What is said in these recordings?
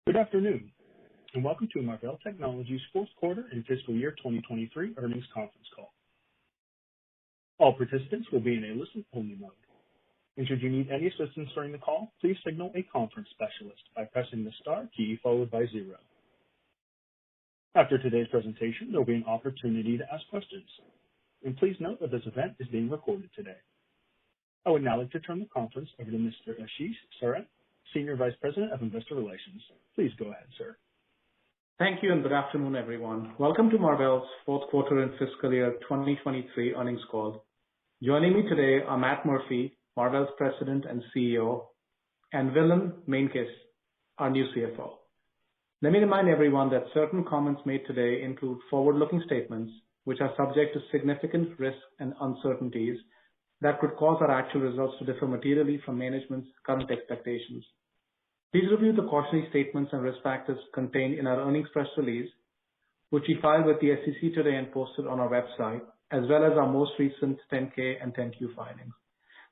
Good afternoon, and welcome to Marvell Technology's fourth quarter and fiscal year 2023 earnings conference call. All participants will be in a listen-only mode. And should you need any assistance during the call, please signal a conference specialist by pressing the star key followed by 0. After today's presentation, there will be an opportunity to ask questions. And please note that this event is being recorded today. I would now like to turn the conference over to Mr. Ashish Saran, Senior Vice President of Investor Relations. Please go ahead, sir. Thank you and good afternoon, everyone. Welcome to Marvell's fourth quarter and fiscal year 2023 earnings call. Joining me today are Matt Murphy, Marvell's President and CEO, and Willem Meintjes, our new CFO. Let me remind everyone that certain comments made today include forward-looking statements, which are subject to significant risks and uncertainties that could cause our actual results to differ materially from management's current expectations. Please review the cautionary statements and risk factors contained in our earnings press release, which we filed with the SEC today and posted on our website, as well as our most recent 10-K and 10-Q filings.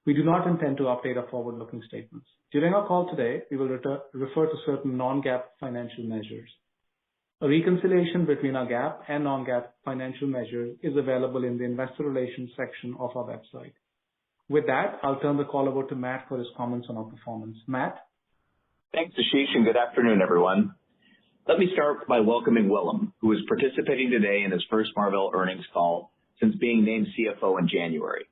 We do not intend to update our forward-looking statements. During our call today, we will refer to certain non-GAAP financial measures. A reconciliation between our GAAP and non-GAAP financial measures is available in the Investor Relations section of our website. With that, I'll turn the call over to Matt for his comments on our performance. Matt? Thanks, Ashish, and good afternoon, everyone. Let me start by welcoming Willem, who is participating today in his first Marvell earnings call since being named CFO in January.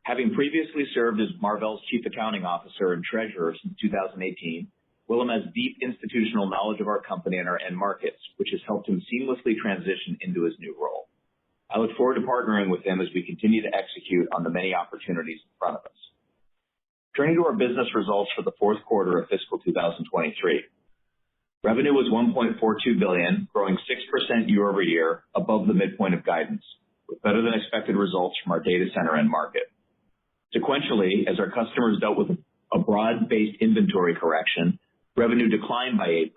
Having previously served as Marvell's Chief Accounting Officer and Treasurer since 2018, Willem has deep institutional knowledge of our company and our end markets, which has helped him seamlessly transition into his new role. I look forward to partnering with him as we continue to execute on the many opportunities in front of us. Turning to our business results for the fourth quarter of fiscal 2023. Revenue was $1.42 billion, growing 6% year over year, above the midpoint of guidance, with better than expected results from our data center end market. Sequentially, as our customers dealt with a broad-based inventory correction, revenue declined by 8%,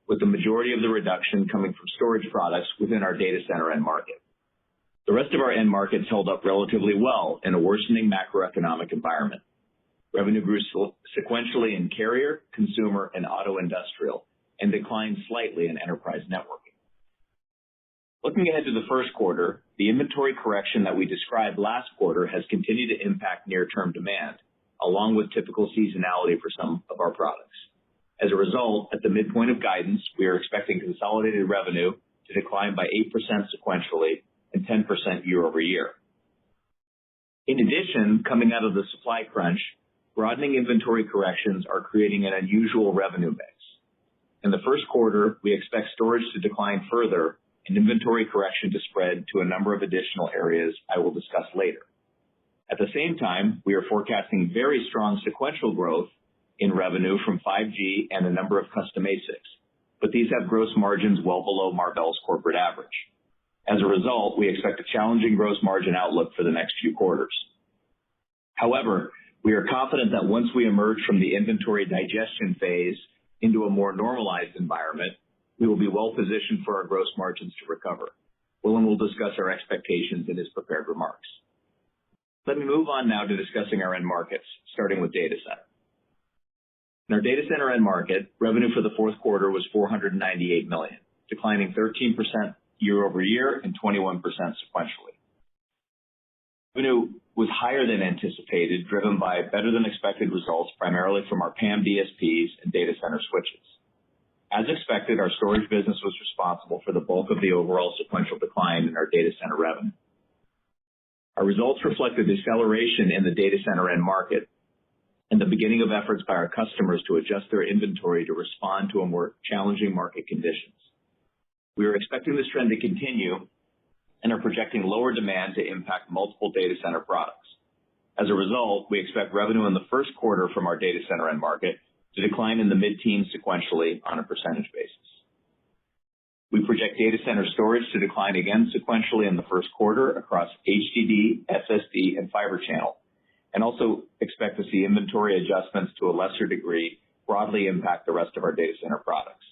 with the majority of the reduction coming from storage products within our data center end market. The rest of our end markets held up relatively well in a worsening macroeconomic environment. Revenue grew sequentially in carrier, consumer, and auto industrial, and declined slightly in enterprise networking. Looking ahead to the first quarter, the inventory correction that we described last quarter has continued to impact near-term demand, along with typical seasonality for some of our products. As a result, at the midpoint of guidance, we are expecting consolidated revenue to decline by 8% sequentially and 10% year over year. In addition, coming out of the supply crunch, broadening inventory corrections are creating an unusual revenue mix. In the first quarter, we expect storage to decline further and inventory correction to spread to a number of additional areas I will discuss later. At the same time, we are forecasting very strong sequential growth in revenue from 5G and a number of custom ASICs, but these have gross margins well below Marvell's corporate average. As a result, we expect a challenging gross margin outlook for the next few quarters. However, we are confident that once we emerge from the inventory digestion phase into a more normalized environment, we will be well positioned for our gross margins to recover. Willem will discuss our expectations in his prepared remarks. Let me move on now to discussing our end markets, starting with data center. In our data center end market, revenue for the fourth quarter was $498 million, declining 13% year over year and 21% sequentially. Revenue was higher than anticipated, driven by better than expected results primarily from our PAM DSPs and data center switches. As expected, our storage business was responsible for the bulk of the overall sequential decline in our data center revenue. Our results reflect a deceleration in the data center end market and the beginning of efforts by our customers to adjust their inventory to respond to a more challenging market conditions. We are expecting this trend to continue and are projecting lower demand to impact multiple data center products. As a result, we expect revenue in the first quarter from our data center end market to decline in the mid-teens sequentially on a percentage basis. We project data center storage to decline again sequentially in the first quarter across HDD, SSD, and fiber channel, and also expect to see inventory adjustments to a lesser degree broadly impact the rest of our data center products.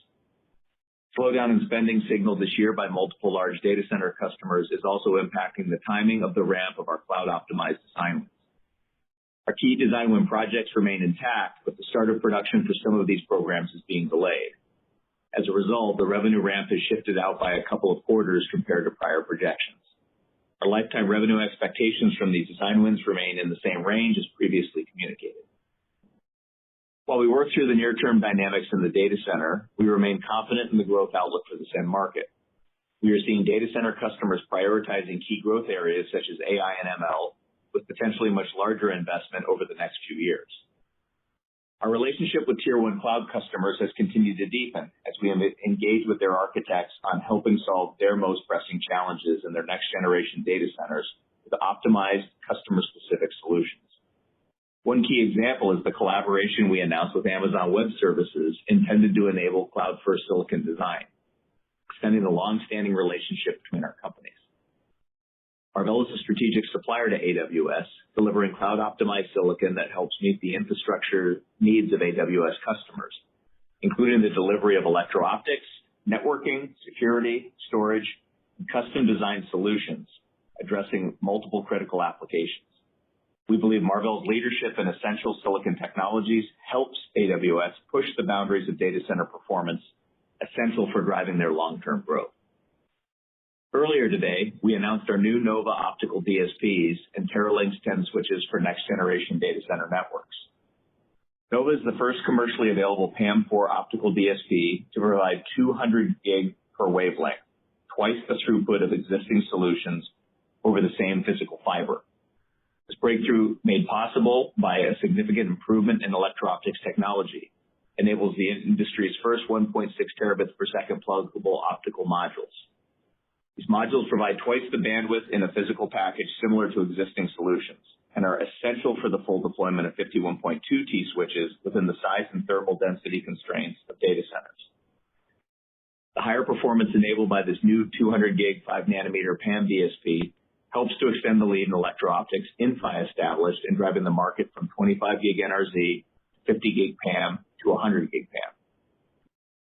Slowdown in spending signaled this year by multiple large data center customers is also impacting the timing of the ramp of our cloud-optimized design wins. Our key design win projects remain intact, but the start of production for some of these programs is being delayed. As a result, the revenue ramp has shifted out by a couple of quarters compared to prior projections. Our lifetime revenue expectations from these design wins remain in the same range as previously communicated. While we work through the near-term dynamics in the data center, we remain confident in the growth outlook for this end market. We are seeing data center customers prioritizing key growth areas such as AI and ML, with potentially much larger investment over the next few years. Our relationship with Tier 1 cloud customers has continued to deepen as we engage with their architects on helping solve their most pressing challenges in their next-generation data centers with optimized customer-specific solutions. One key example is the collaboration we announced with Amazon Web Services intended to enable cloud-first silicon design, extending the long-standing relationship between our companies. Marvell is a strategic supplier to AWS, delivering cloud-optimized silicon that helps meet the infrastructure needs of AWS customers, including the delivery of electro-optics, networking, security, storage, and custom-designed solutions addressing multiple critical applications. We believe Marvell's leadership in essential silicon technologies helps AWS push the boundaries of data center performance, essential for driving their long-term growth. Earlier today, we announced our new Nova optical DSPs and Teralynx 10 switches for next-generation data center networks. Nova is the first commercially available PAM4 optical DSP to provide 200 gig per wavelength, twice the throughput of existing solutions over the same physical fiber. This breakthrough, made possible by a significant improvement in electro-optics technology, enables the industry's first 1.6 terabits per second pluggable optical modules. These modules provide twice the bandwidth in a physical package similar to existing solutions and are essential for the full deployment of 51.2T switches within the size and thermal density constraints of data centers. The higher performance enabled by this new 200 gig 5 nanometer PAM DSP helps to extend the lead in electro-optics Inphi established in driving the market from 25 gig NRZ, 50 gig PAM to 100 gig PAM.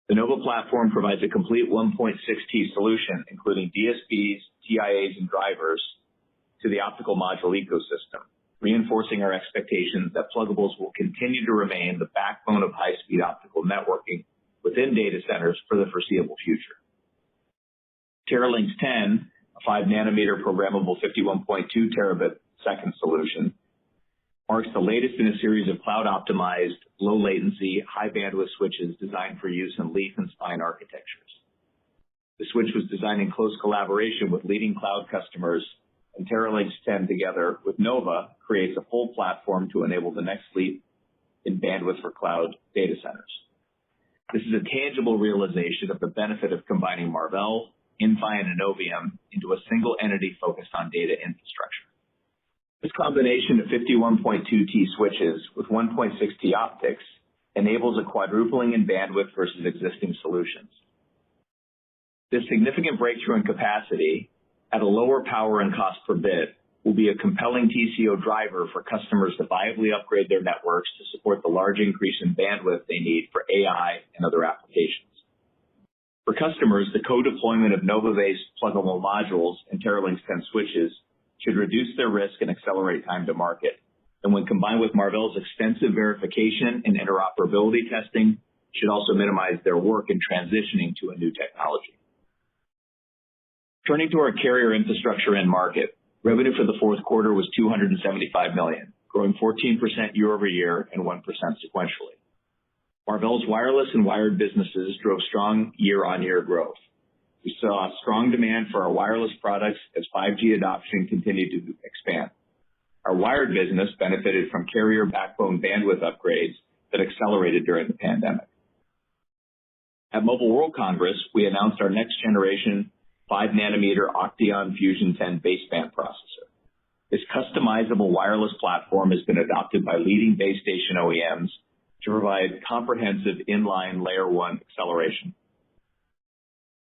The Nova platform provides a complete 1.6T solution, including DSPs, TIAs, and drivers to the optical module ecosystem, reinforcing our expectations that pluggables will continue to remain the backbone of high-speed optical networking within data centers for the foreseeable future. Teralynx 10, a 5 nanometer programmable 51.2 terabit second solution, marks the latest in a series of cloud-optimized, low-latency, high-bandwidth switches designed for use in leaf and spine architectures. The switch was designed in close collaboration with leading cloud customers, and Teralynx 10 together with Nova creates a full platform to enable the next leap in bandwidth for cloud data centers. This is a tangible realization of the benefit of combining Marvell, Inphi, and Innovium into a single entity focused on data infrastructure. This combination of 51.2T switches with 1.6T optics enables a quadrupling in bandwidth versus existing solutions. This significant breakthrough in capacity at a lower power and cost per bit will be a compelling TCO driver for customers to viably upgrade their networks to support the large increase in bandwidth they need for AI and other applications. For customers, the co-deployment of Nova-based pluggable modules and Teralynx 10 switches should reduce their risk and accelerate time to market. And when combined with Marvell's extensive verification and interoperability testing, should also minimize their work in transitioning to a new technology. Turning to our carrier infrastructure end market, revenue for the fourth quarter was $275 million, growing 14% year over year and 1% sequentially. Marvell's wireless and wired businesses drove strong year-on-year growth. We saw strong demand for our wireless products as 5G adoption continued to expand. Our wired business benefited from carrier backbone bandwidth upgrades that accelerated during the pandemic. At Mobile World Congress, we announced our next generation 5 nanometer Octeon Fusion 10 baseband processor. This customizable wireless platform has been adopted by leading base station OEMs to provide comprehensive inline layer 1 acceleration.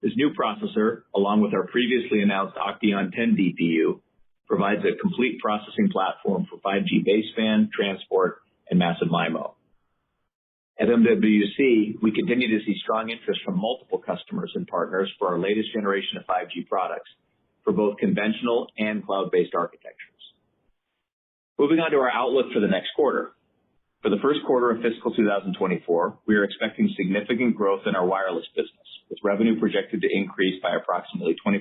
This new processor, along with our previously announced Octeon 10 DPU, provides a complete processing platform for 5G baseband, transport, and massive MIMO. At MWC, we continue to see strong interest from multiple customers and partners for our latest generation of 5G products for both conventional and cloud-based architectures. Moving on to our outlook for the next quarter. For the first quarter of fiscal 2024, we are expecting significant growth in our wireless business, with revenue projected to increase by approximately 25%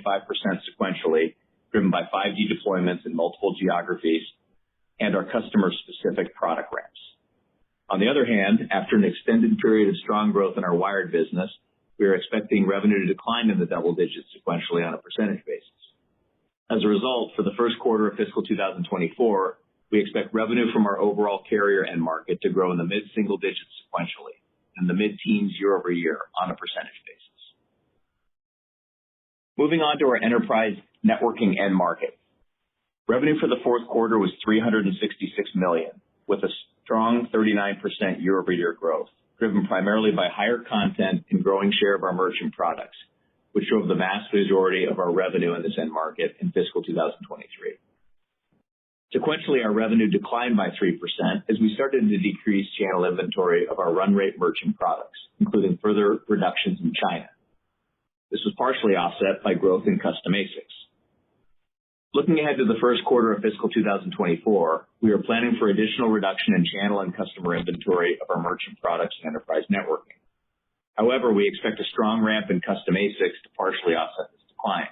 sequentially, driven by 5G deployments in multiple geographies and our customer-specific product ramps. On the other hand, after an extended period of strong growth in our wired business, we are expecting revenue to decline in the double digits sequentially on a percentage basis. As a result, for the first quarter of fiscal 2024, we expect revenue from our overall carrier end market to grow in the mid-single digits sequentially and the mid-teens year-over-year on a percentage basis. Moving on to our enterprise networking end market. Revenue for the fourth quarter was $366 million, with a strong 39% year-over-year growth, driven primarily by higher content and growing share of our merchant products, which drove the vast majority of our revenue in this end market in fiscal 2023. Sequentially, our revenue declined by 3% as we started to decrease channel inventory of our run rate merchant products, including further reductions in China. This was partially offset by growth in custom ASICs. Looking ahead to the first quarter of fiscal 2024, we are planning for additional reduction in channel and customer inventory of our merchant products and enterprise networking. However, we expect a strong ramp in custom ASICs to partially offset this decline.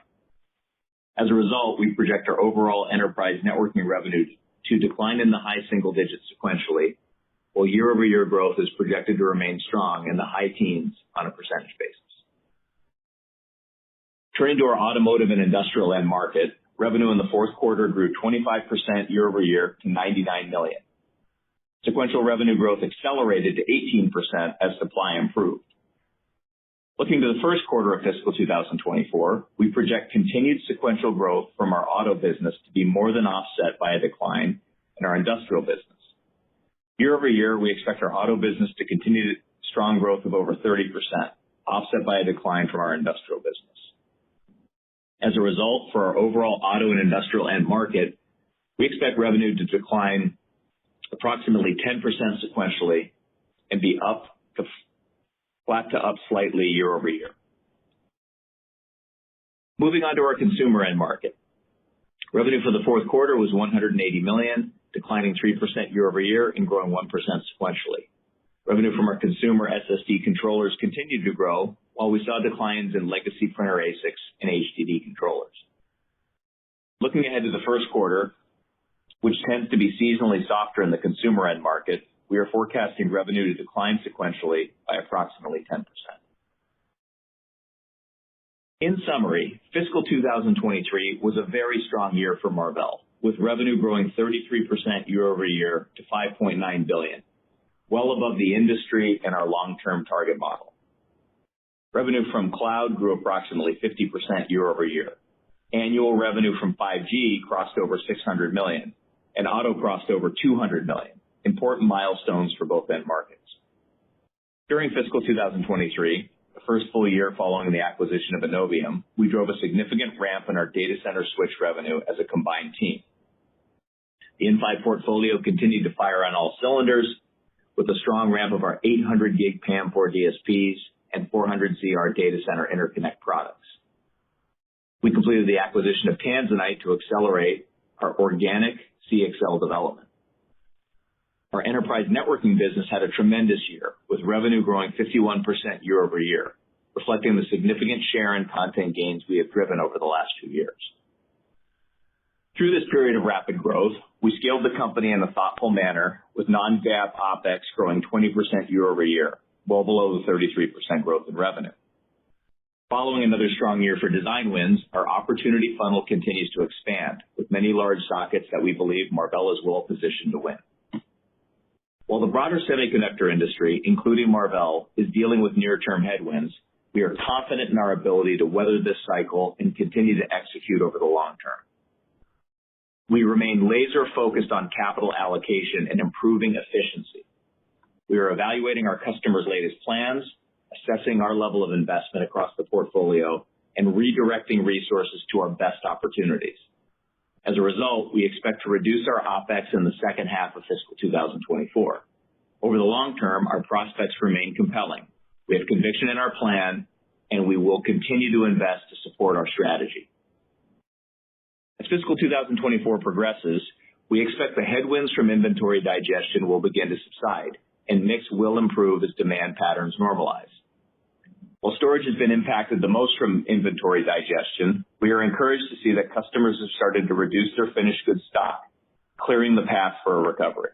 As a result, we project our overall enterprise networking revenue to decline in the high single digits sequentially, while year-over-year growth is projected to remain strong in the high teens on a percentage basis. Turning to our automotive and industrial end market, revenue in the fourth quarter grew 25% year-over-year to $99 million. Sequential revenue growth accelerated to 18% as supply improved. Looking to the first quarter of fiscal 2024, we project continued sequential growth from our auto business to be more than offset by a decline in our industrial business. Year-over-year, we expect our auto business to continue strong growth of over 30%, offset by a decline from our industrial business. As a result, for our overall auto and industrial end market, we expect revenue to decline approximately 10% sequentially and be flat to up slightly year-over-year. Moving on to our consumer end market. Revenue for the fourth quarter was $180 million, declining 3% year-over-year and growing 1% sequentially. Revenue from our consumer SSD controllers continued to grow, while we saw declines in legacy printer ASICs and HDD controllers. Looking ahead to the first quarter, which tends to be seasonally softer in the consumer end market, we are forecasting revenue to decline sequentially by approximately 10%. In summary, fiscal 2023 was a very strong year for Marvell, with revenue growing 33% year-over-year to $5.9 billion, well above the industry and our long-term target model. Revenue from cloud grew approximately 50% year-over-year. Annual revenue from 5G crossed over $600 million, and auto crossed over $200 million, important milestones for both end markets. During fiscal 2023, the first full year following the acquisition of Innovium, we drove a significant ramp in our data center switch revenue as a combined team. The Inphi portfolio continued to fire on all cylinders, with a strong ramp of our 800 gig PAM4 DSPs and 400ZR data center interconnect products. We completed the acquisition of Tanzanite to accelerate our organic CXL development. Our enterprise networking business had a tremendous year, with revenue growing 51% year-over-year, reflecting the significant share and content gains we have driven over the last 2 years. Through this period of rapid growth, we scaled the company in a thoughtful manner, with non-GAAP OpEx growing 20% year-over-year, well below the 33% growth in revenue. Following another strong year for design wins, our opportunity funnel continues to expand, with many large sockets that we believe Marvell is well positioned to win. While the broader semiconductor industry, including Marvell, is dealing with near-term headwinds, we are confident in our ability to weather this cycle and continue to execute over the long term. We remain laser-focused on capital allocation and improving efficiency. We are evaluating our customers' latest plans, assessing our level of investment across the portfolio, and redirecting resources to our best opportunities. As a result, we expect to reduce our OpEx in the second half of fiscal 2024. Over the long term, our prospects remain compelling. We have conviction in our plan, and we will continue to invest to support our strategy. As fiscal 2024 progresses, we expect the headwinds from inventory digestion will begin to subside, and mix will improve as demand patterns normalize. While storage has been impacted the most from inventory digestion, we are encouraged to see that customers have started to reduce their finished goods stock, clearing the path for a recovery.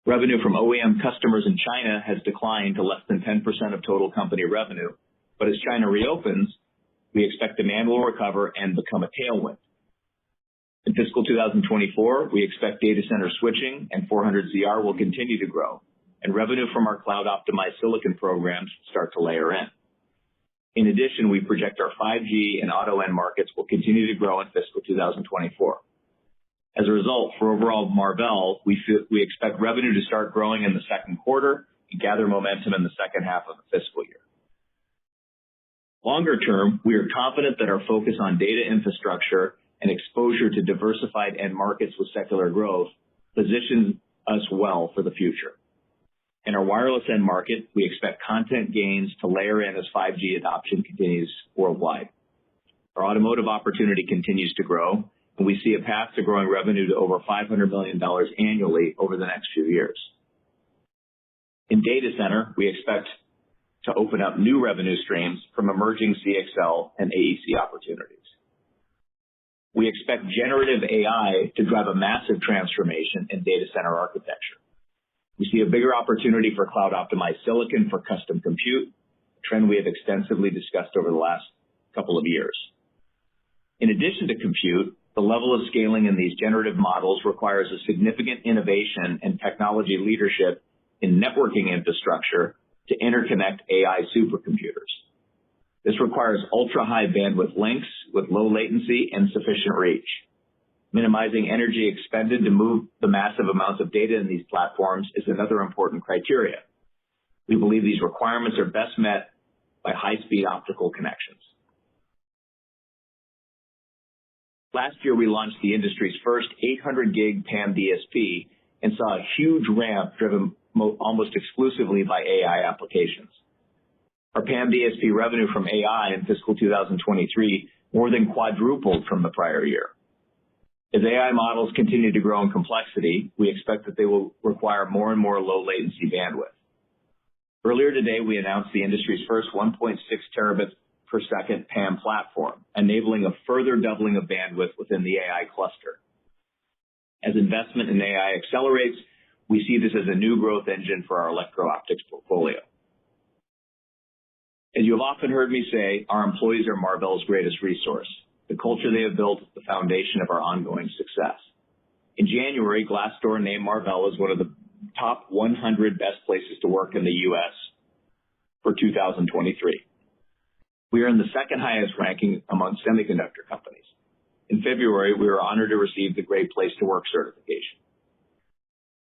Revenue from OEM customers in China has declined to less than 10% of total company revenue, but as China reopens, we expect demand will recover and become a tailwind. In fiscal 2024, we expect data center switching and 400ZR will continue to grow, and revenue from our cloud-optimized silicon programs start to layer in. In addition, we project our 5G and auto end markets will continue to grow in fiscal 2024. As a result, for overall Marvell, we expect revenue to start growing in the second quarter and gather momentum in the second half of the fiscal year. Longer term, we are confident that our focus on data infrastructure and exposure to diversified end markets with secular growth positions us well for the future. In our wireless end market, we expect content gains to layer in as 5G adoption continues worldwide. Our automotive opportunity continues to grow, and we see a path to growing revenue to over $500 million annually over the next few years. In data center, we expect to open up new revenue streams from emerging CXL and AEC opportunities. We expect generative AI to drive a massive transformation in data center architecture. We see a bigger opportunity for cloud-optimized silicon for custom compute, a trend we have extensively discussed over the last couple of years. In addition to compute, the level of scaling in these generative models requires a significant innovation and technology leadership in networking infrastructure to interconnect AI supercomputers. This requires ultra-high bandwidth links with low latency and sufficient reach. Minimizing energy expended to move the massive amounts of data in these platforms is another important criteria. We believe these requirements are best met by high-speed optical connections. Last year, we launched the industry's first 800 gig PAM DSP and saw a huge ramp driven almost exclusively by AI applications. Our PAM DSP revenue from AI in fiscal 2023 more than quadrupled from the prior year. As AI models continue to grow in complexity, we expect that they will require more and more low latency bandwidth. Earlier today, we announced the industry's first 1.6 terabits per second PAM platform, enabling a further doubling of bandwidth within the AI cluster. As investment in AI accelerates, we see this as a new growth engine for our electro-optics portfolio. As you have often heard me say, our employees are Marvell's greatest resource. The culture they have built is the foundation of our ongoing success. In January, Glassdoor named Marvell as one of the top 100 best places to work in the U.S. for 2023. We are in the second highest ranking among semiconductor companies. In February, we were honored to receive the Great Place to Work certification.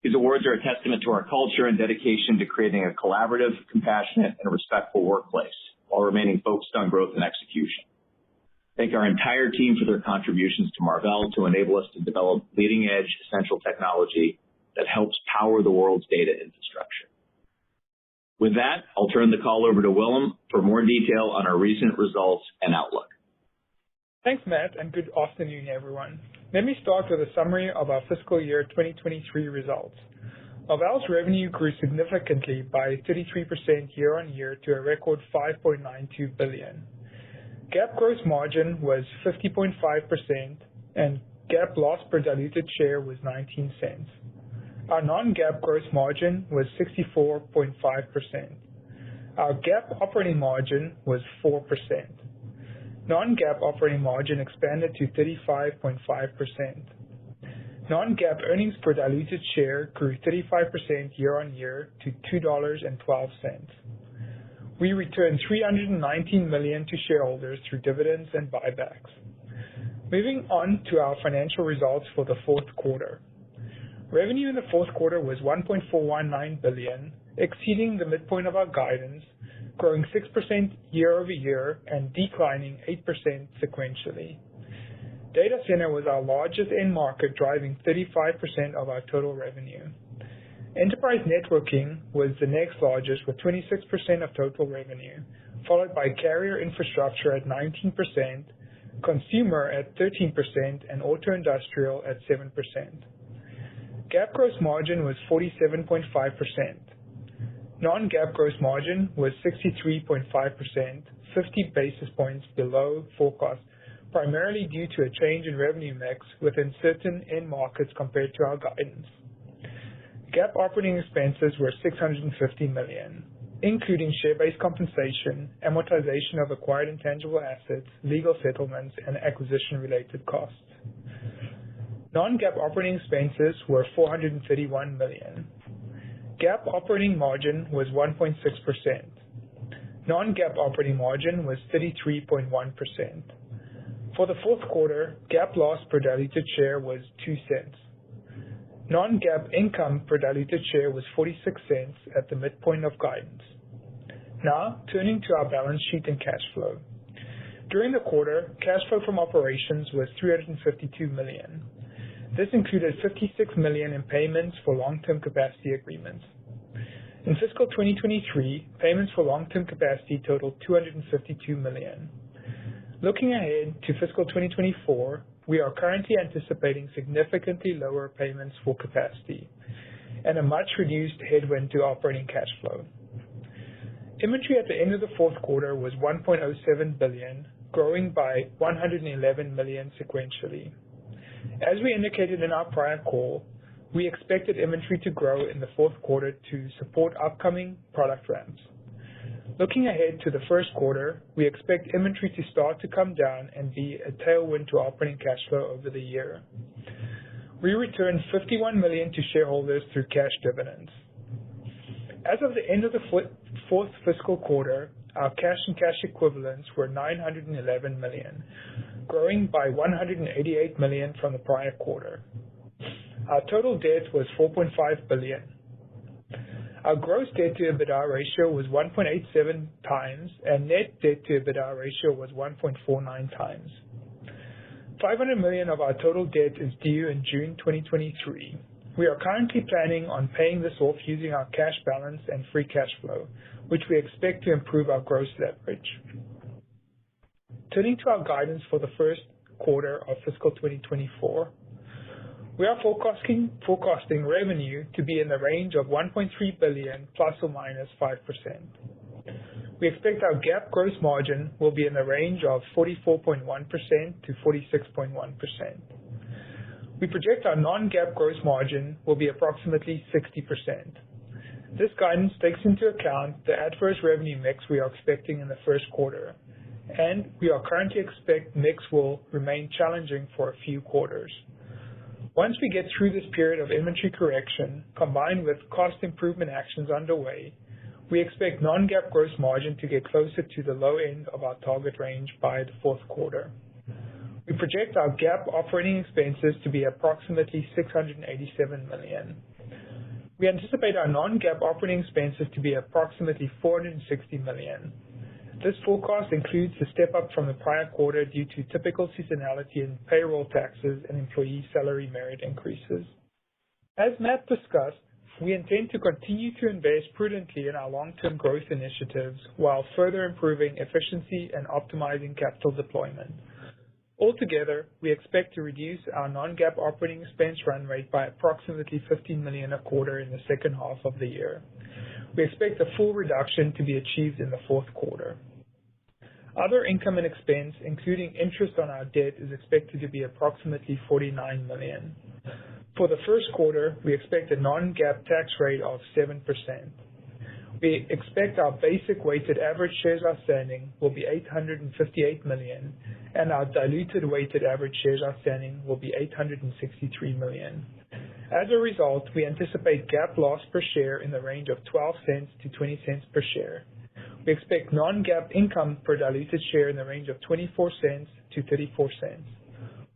These awards are a testament to our culture and dedication to creating a collaborative, compassionate, and respectful workplace while remaining focused on growth and execution. Thank our entire team for their contributions to Marvell to enable us to develop leading-edge essential technology that helps power the world's data infrastructure. With that, I'll turn the call over to Willem for more detail on our recent results and outlook. Thanks, Matt, and good afternoon, everyone. Let me start with a summary of our fiscal year 2023 results. Marvell's revenue grew significantly by 33% year-on-year to a record $5.92 billion. GAAP gross margin was 50.5%, and GAAP loss per diluted share was 19 cents. Our non-GAAP gross margin was 64.5%. Our GAAP operating margin was 4%. Non-GAAP operating margin expanded to 35.5%. Non-GAAP earnings per diluted share grew 35% year-on-year to $2.12. We returned $319 million to shareholders through dividends and buybacks. Moving on to our financial results for the fourth quarter. Revenue in the fourth quarter was $1.419 billion, exceeding the midpoint of our guidance, growing 6% year-over-year and declining 8% sequentially. Data center was our largest end market, driving 35% of our total revenue. Enterprise networking was the next largest with 26% of total revenue, followed by carrier infrastructure at 19%, consumer at 13%, and auto industrial at 7%. GAAP gross margin was 47.5%. Non-GAAP gross margin was 63.5%, 50 basis points below forecast, primarily due to a change in revenue mix within certain end markets compared to our guidance. GAAP operating expenses were $650 million, including share-based compensation, amortization of acquired intangible assets, legal settlements, and acquisition-related costs. Non-GAAP operating expenses were $431 million. GAAP operating margin was 1.6%. Non-GAAP operating margin was 33.1%. For the fourth quarter, GAAP loss per diluted share was $0.02. Non-GAAP income per diluted share was $0.46 at the midpoint of guidance. Now, turning to our balance sheet and cash flow. During the quarter, cash flow from operations was $352 million. This included $56 million in payments for long-term capacity agreements. In fiscal 2023, payments for long-term capacity totaled $252 million. Looking ahead to fiscal 2024, we are currently anticipating significantly lower payments for capacity and a much-reduced headwind to operating cash flow. Inventory at the end of the fourth quarter was $1.07 billion, growing by $111 million sequentially. As we indicated in our prior call, we expected inventory to grow in the fourth quarter to support upcoming product ramps. Looking ahead to the first quarter, we expect inventory to start to come down and be a tailwind to operating cash flow over the year. We returned $51 million to shareholders through cash dividends. As of the end of the fourth fiscal quarter, our cash and cash equivalents were $911 million, growing by $188 million from the prior quarter. Our total debt was $4.5 billion. Our gross debt to EBITDA ratio was 1.87 times, and net debt to EBITDA ratio was 1.49 times. $500 million of our total debt is due in June 2023. We are currently planning on paying this off using our cash balance and free cash flow, which we expect to improve our gross leverage. Turning to our guidance for the first quarter of fiscal 2024, we are forecasting revenue to be in the range of $1.3 billion ±5%. We expect our GAAP gross margin will be in the range of 44.1% to 46.1%. We project our non-GAAP gross margin will be approximately 60%. This guidance takes into account the adverse revenue mix we are expecting in the first quarter, and we are currently expect mix will remain challenging for a few quarters. Once we get through this period of inventory correction, combined with cost improvement actions underway, we expect non-GAAP gross margin to get closer to the low end of our target range by the fourth quarter. We project our GAAP operating expenses to be approximately $687 million. We anticipate our non-GAAP operating expenses to be approximately $460 million. This forecast includes the step up from the prior quarter due to typical seasonality in payroll taxes and employee salary merit increases. As Matt discussed, we intend to continue to invest prudently in our long-term growth initiatives while further improving efficiency and optimizing capital deployment. Altogether, we expect to reduce our non-GAAP operating expense run rate by approximately $15 million a quarter in the second half of the year. We expect a full reduction to be achieved in the fourth quarter. Other income and expense, including interest on our debt, is expected to be approximately $49 million. For the first quarter, we expect a non-GAAP tax rate of 7%. We expect our basic weighted average shares outstanding will be 858 million, and our diluted weighted average shares outstanding will be 863 million. As a result, we anticipate GAAP loss per share in the range of 12 cents to 20 cents per share. We expect non-GAAP income per diluted share in the range of 24 cents to 34 cents.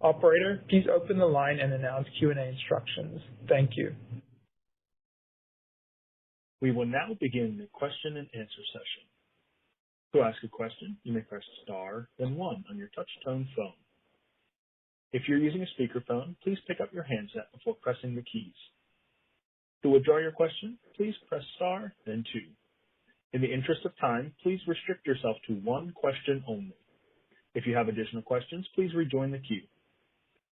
Operator, please open the line and announce Q&A instructions. Thank you. We will now begin the question and answer session. To ask a question, you may press star, then one on your touch-tone phone. If you're using a speakerphone, please pick up your handset before pressing the keys. To withdraw your question, please press star, then two. In the interest of time, please restrict yourself to one question only. If you have additional questions, please rejoin the queue.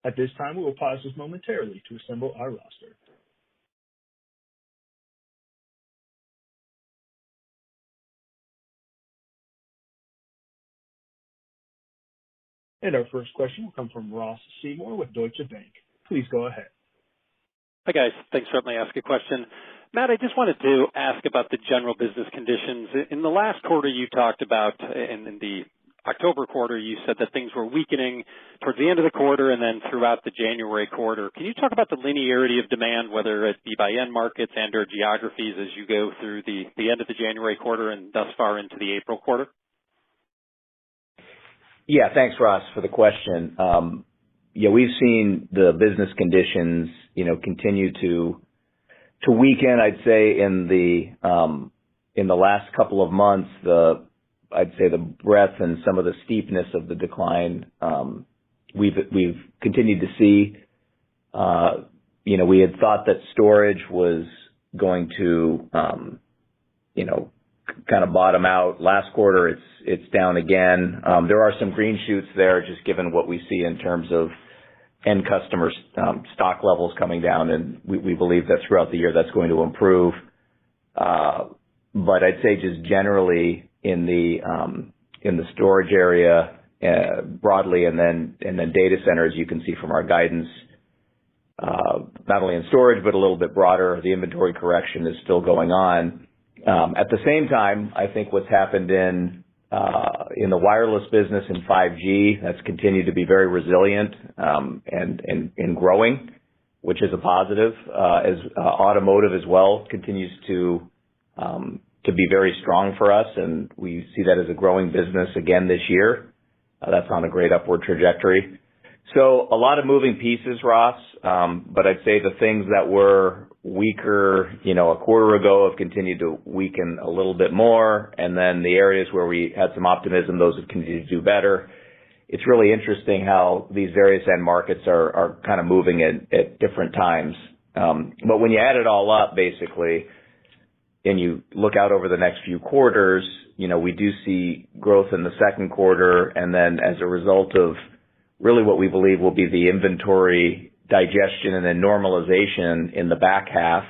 At this time, we will pause just momentarily to assemble our roster. And our first question will come from Ross Seymour with Deutsche Bank. Please go ahead. Hi, guys. Thanks for letting me ask a question. Matt, I just wanted to ask about the general business conditions. In the last quarter, you talked about, and in the October quarter, you said that things were weakening towards the end of the quarter and then throughout the January quarter. Can you talk about the linearity of demand, whether it be by end markets and or geographies as you go through the end of the January quarter and thus far into the April quarter? Yeah, thanks, Ross, for the question. We've seen the business conditions, continue to weaken. I'd say in the last couple of months, I'd say the breadth and some of the steepness of the decline, we've continued to see. We had thought that storage was going to, kind of bottom out. Last quarter, it's down again. There are some green shoots there, just given what we see in terms of end customers' stock levels coming down, and we believe that throughout the year that's going to improve. But I'd say just generally in the storage area broadly, and then data centers, you can see from our guidance, not only in storage but a little bit broader, the inventory correction is still going on. At the same time, I think what's happened in the wireless business in 5G, that's continued to be very resilient and growing, which is a positive. As automotive as well continues to be very strong for us, and we see that as a growing business again this year. That's on a great upward trajectory. So a lot of moving pieces, Ross, but I'd say the things that were weaker, a quarter ago have continued to weaken a little bit more, and then the areas where we had some optimism, those have continued to do better. It's really interesting how these various end markets are kind of moving at different times. But when you add it all up, basically, and you look out over the next few quarters, we do see growth in the second quarter, and then as a result of really what we believe will be the inventory digestion and then normalization in the back half,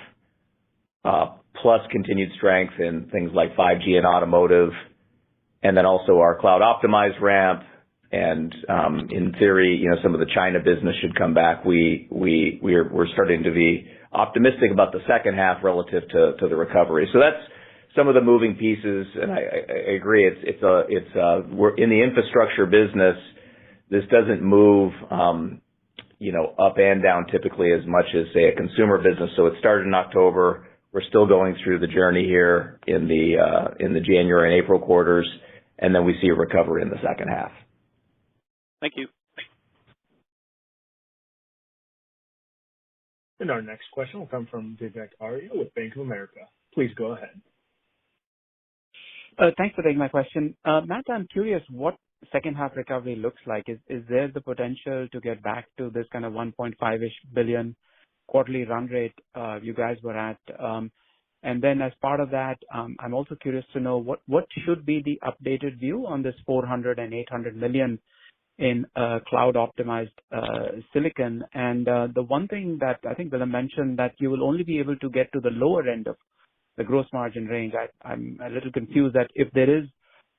plus continued strength in things like 5G and automotive, and then also our cloud optimized ramp. And in theory, some of the China business should come back. We're starting to be optimistic about the second half relative to the recovery. So that's some of the moving pieces, and I agree. We're in the infrastructure business. This doesn't move, up and down typically as much as, say, a consumer business. So it started in October. We're still going through the journey here in the January and April quarters, and then we see a recovery in the second half. Thank you. And our next question will come from Vivek Arya with Bank of America. Please go ahead. Thanks for taking my question. Matt, I'm curious what second half recovery looks like. Is there the potential to get back to this kind of 1.5-ish billion quarterly run rate you guys were at? And then as part of that, I'm also curious to know what should be the updated view on this 400 and 800 million in cloud optimized silicon. And the one thing that I think Willem mentioned, that you will only be able to get to the lower end of the gross margin range. I'm a little confused that if there is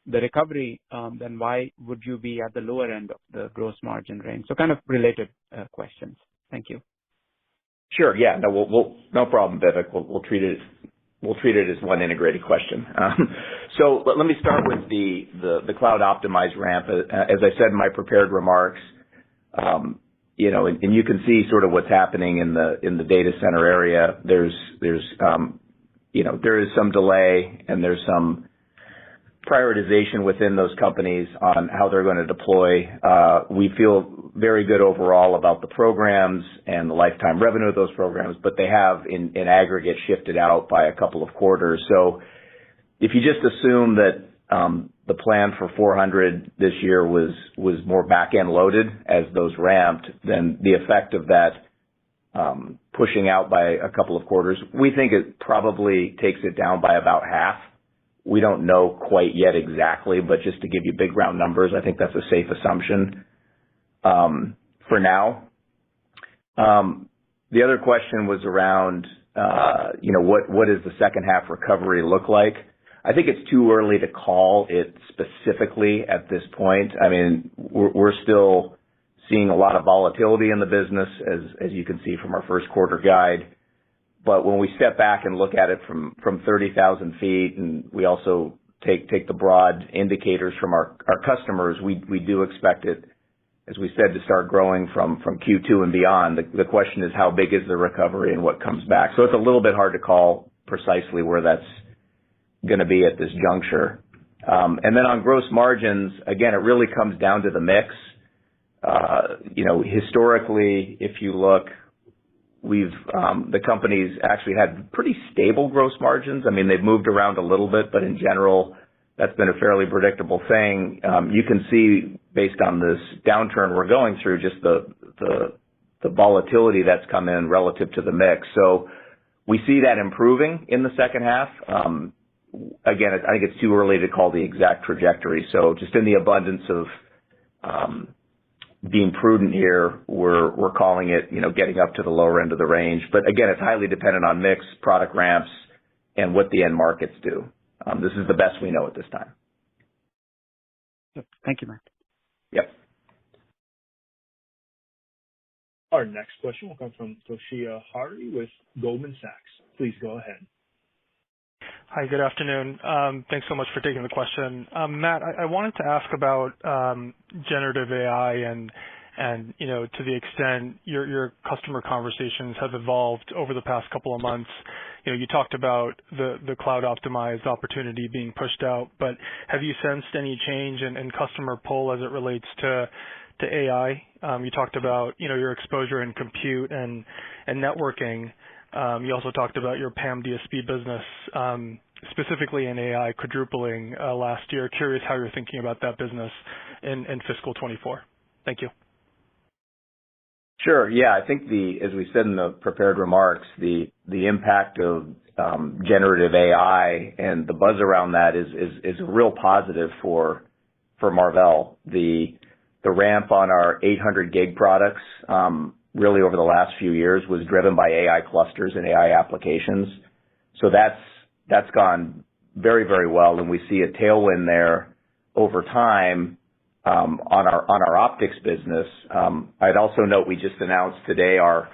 the recovery, then why would you be at the lower end of the gross margin range? So kind of related questions. Thank you. Sure. Yeah. No, no problem, Vivek. We'll treat it as one integrated question. So let me start with the cloud optimized ramp. As I said in my prepared remarks, and you can see sort of what's happening in the data center area. There is some delay and there's some prioritization within those companies on how they're going to deploy. We feel very good overall about the programs and the lifetime revenue of those programs, but they have in aggregate shifted out by a couple of quarters. So if you just assume that the plan for 400 this year was more back-end loaded as those ramped, then the effect of that pushing out by a couple of quarters, we think it probably takes it down by about half we don't know quite yet exactly, but just to give you big round numbers, I think that's a safe assumption for now. The other question was around, what does the second half recovery look like? I think it's too early to call it specifically at this point. I mean, we're still seeing a lot of volatility in the business, as you can see from our first quarter guide. But when we step back and look at it from 30,000 feet, and we also take the broad indicators from our customers, we do expect it, as we said, to start growing from Q2 and beyond. The question is, how big is the recovery and what comes back? So it's a little bit hard to call precisely where that's going to be at this juncture. And then on gross margins, again, it really comes down to the mix. Historically, if you look, the company's actually had pretty stable gross margins. I mean, they've moved around a little bit, but in general, that's been a fairly predictable thing. You can see, based on this downturn we're going through, just the volatility that's come in relative to the mix. So we see that improving in the second half. Again, I think it's too early to call the exact trajectory. So just in the abundance of being prudent here, we're calling it, getting up to the lower end of the range. But again, it's highly dependent on mix, product ramps, and what the end markets do. This is the best we know at this time. Thank you, Matt. Yep. Our next question will come from Toshiya Hari with Goldman Sachs. Please go ahead. Hi, good afternoon. Thanks so much for taking the question. Matt, I wanted to ask about generative AI and to the extent your customer conversations have evolved over the past couple of months. You talked about the cloud optimized opportunity being pushed out, but have you sensed any change in customer pull as it relates to AI? You talked about your exposure in compute and networking. You also talked about your PAM DSP business, specifically in AI, quadrupling last year. Curious how you're thinking about that business in fiscal 24. Thank you. Sure. Yeah, I think as we said in the prepared remarks, the impact of generative AI and the buzz around that is a real positive for Marvell. The ramp on our 800 gig products really over the last few years was driven by AI clusters and AI applications. So that's gone very, very well, and we see a tailwind there over time on our optics business. I'd also note we just announced today our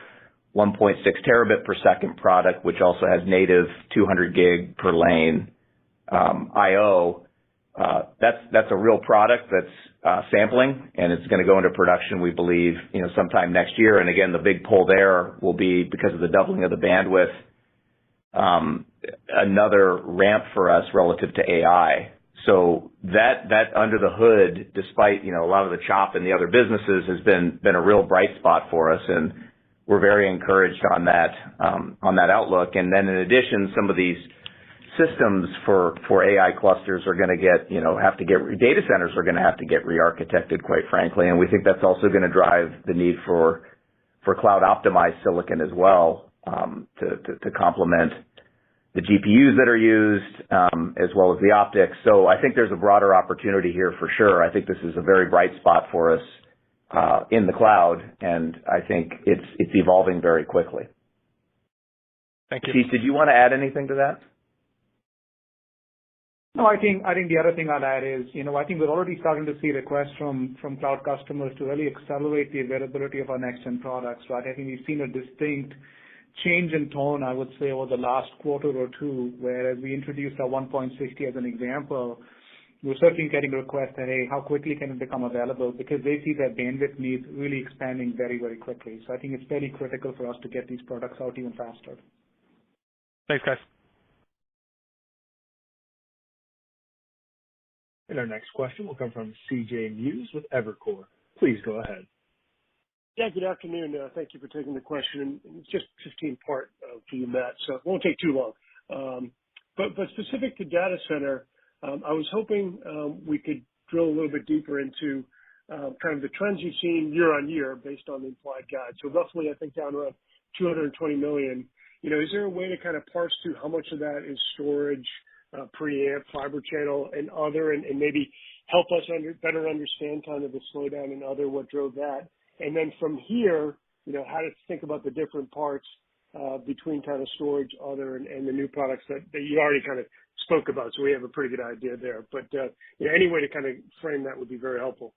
1.6 terabit per second product, which also has native 200 gig per lane I/O. That's a real product that's sampling, and it's going to go into production, we believe, sometime next year. And again, the big pull there will be because of the doubling of the bandwidth, another ramp for us relative to AI. So that under the hood, despite a lot of the chop in the other businesses, has been a real bright spot for us, and we're very encouraged on that outlook. And then in addition, some of these systems for AI clusters are going to data centers are going to have to get re-architected, quite frankly, and we think that's also going to drive the need for cloud optimized silicon as well, to complement the GPUs that are used, as well as the optics. So I think there's a broader opportunity here for sure. I think this is a very bright spot for us in the cloud, and I think it's evolving very quickly. Thank you. Keith, did you want to add anything to that? No, I think the other thing I'd add is, I think we're already starting to see requests from cloud customers to really accelerate the availability of our next-gen products, right? I think we've seen a distinct change in tone, I would say, over the last quarter or two, where we introduced our 1.60 as an example. We're certainly getting requests that, hey, how quickly can it become available? Because they see that bandwidth needs really expanding very, very quickly. So I think it's very critical for us to get these products out even faster. Thanks, guys. And our next question will come from C.J. Muse with Evercore. Please go ahead. Yeah, good afternoon. Thank you for taking the question. It's just 15-part for you, Matt, so it won't take too long. But specific to data center, I was hoping we could drill a little bit deeper into kind of the trends you've seen year on year based on the implied guide. So roughly, I think, down around $220 million. Is there a way to kind of parse through how much of that is storage preamp, fiber channel, and other, and maybe help us better understand kind of the slowdown in other, what drove that. And then from here, how to think about the different parts between kind of storage, other, and the new products that you already kind of spoke about. So we have a pretty good idea there. But any way to kind of frame that would be very helpful.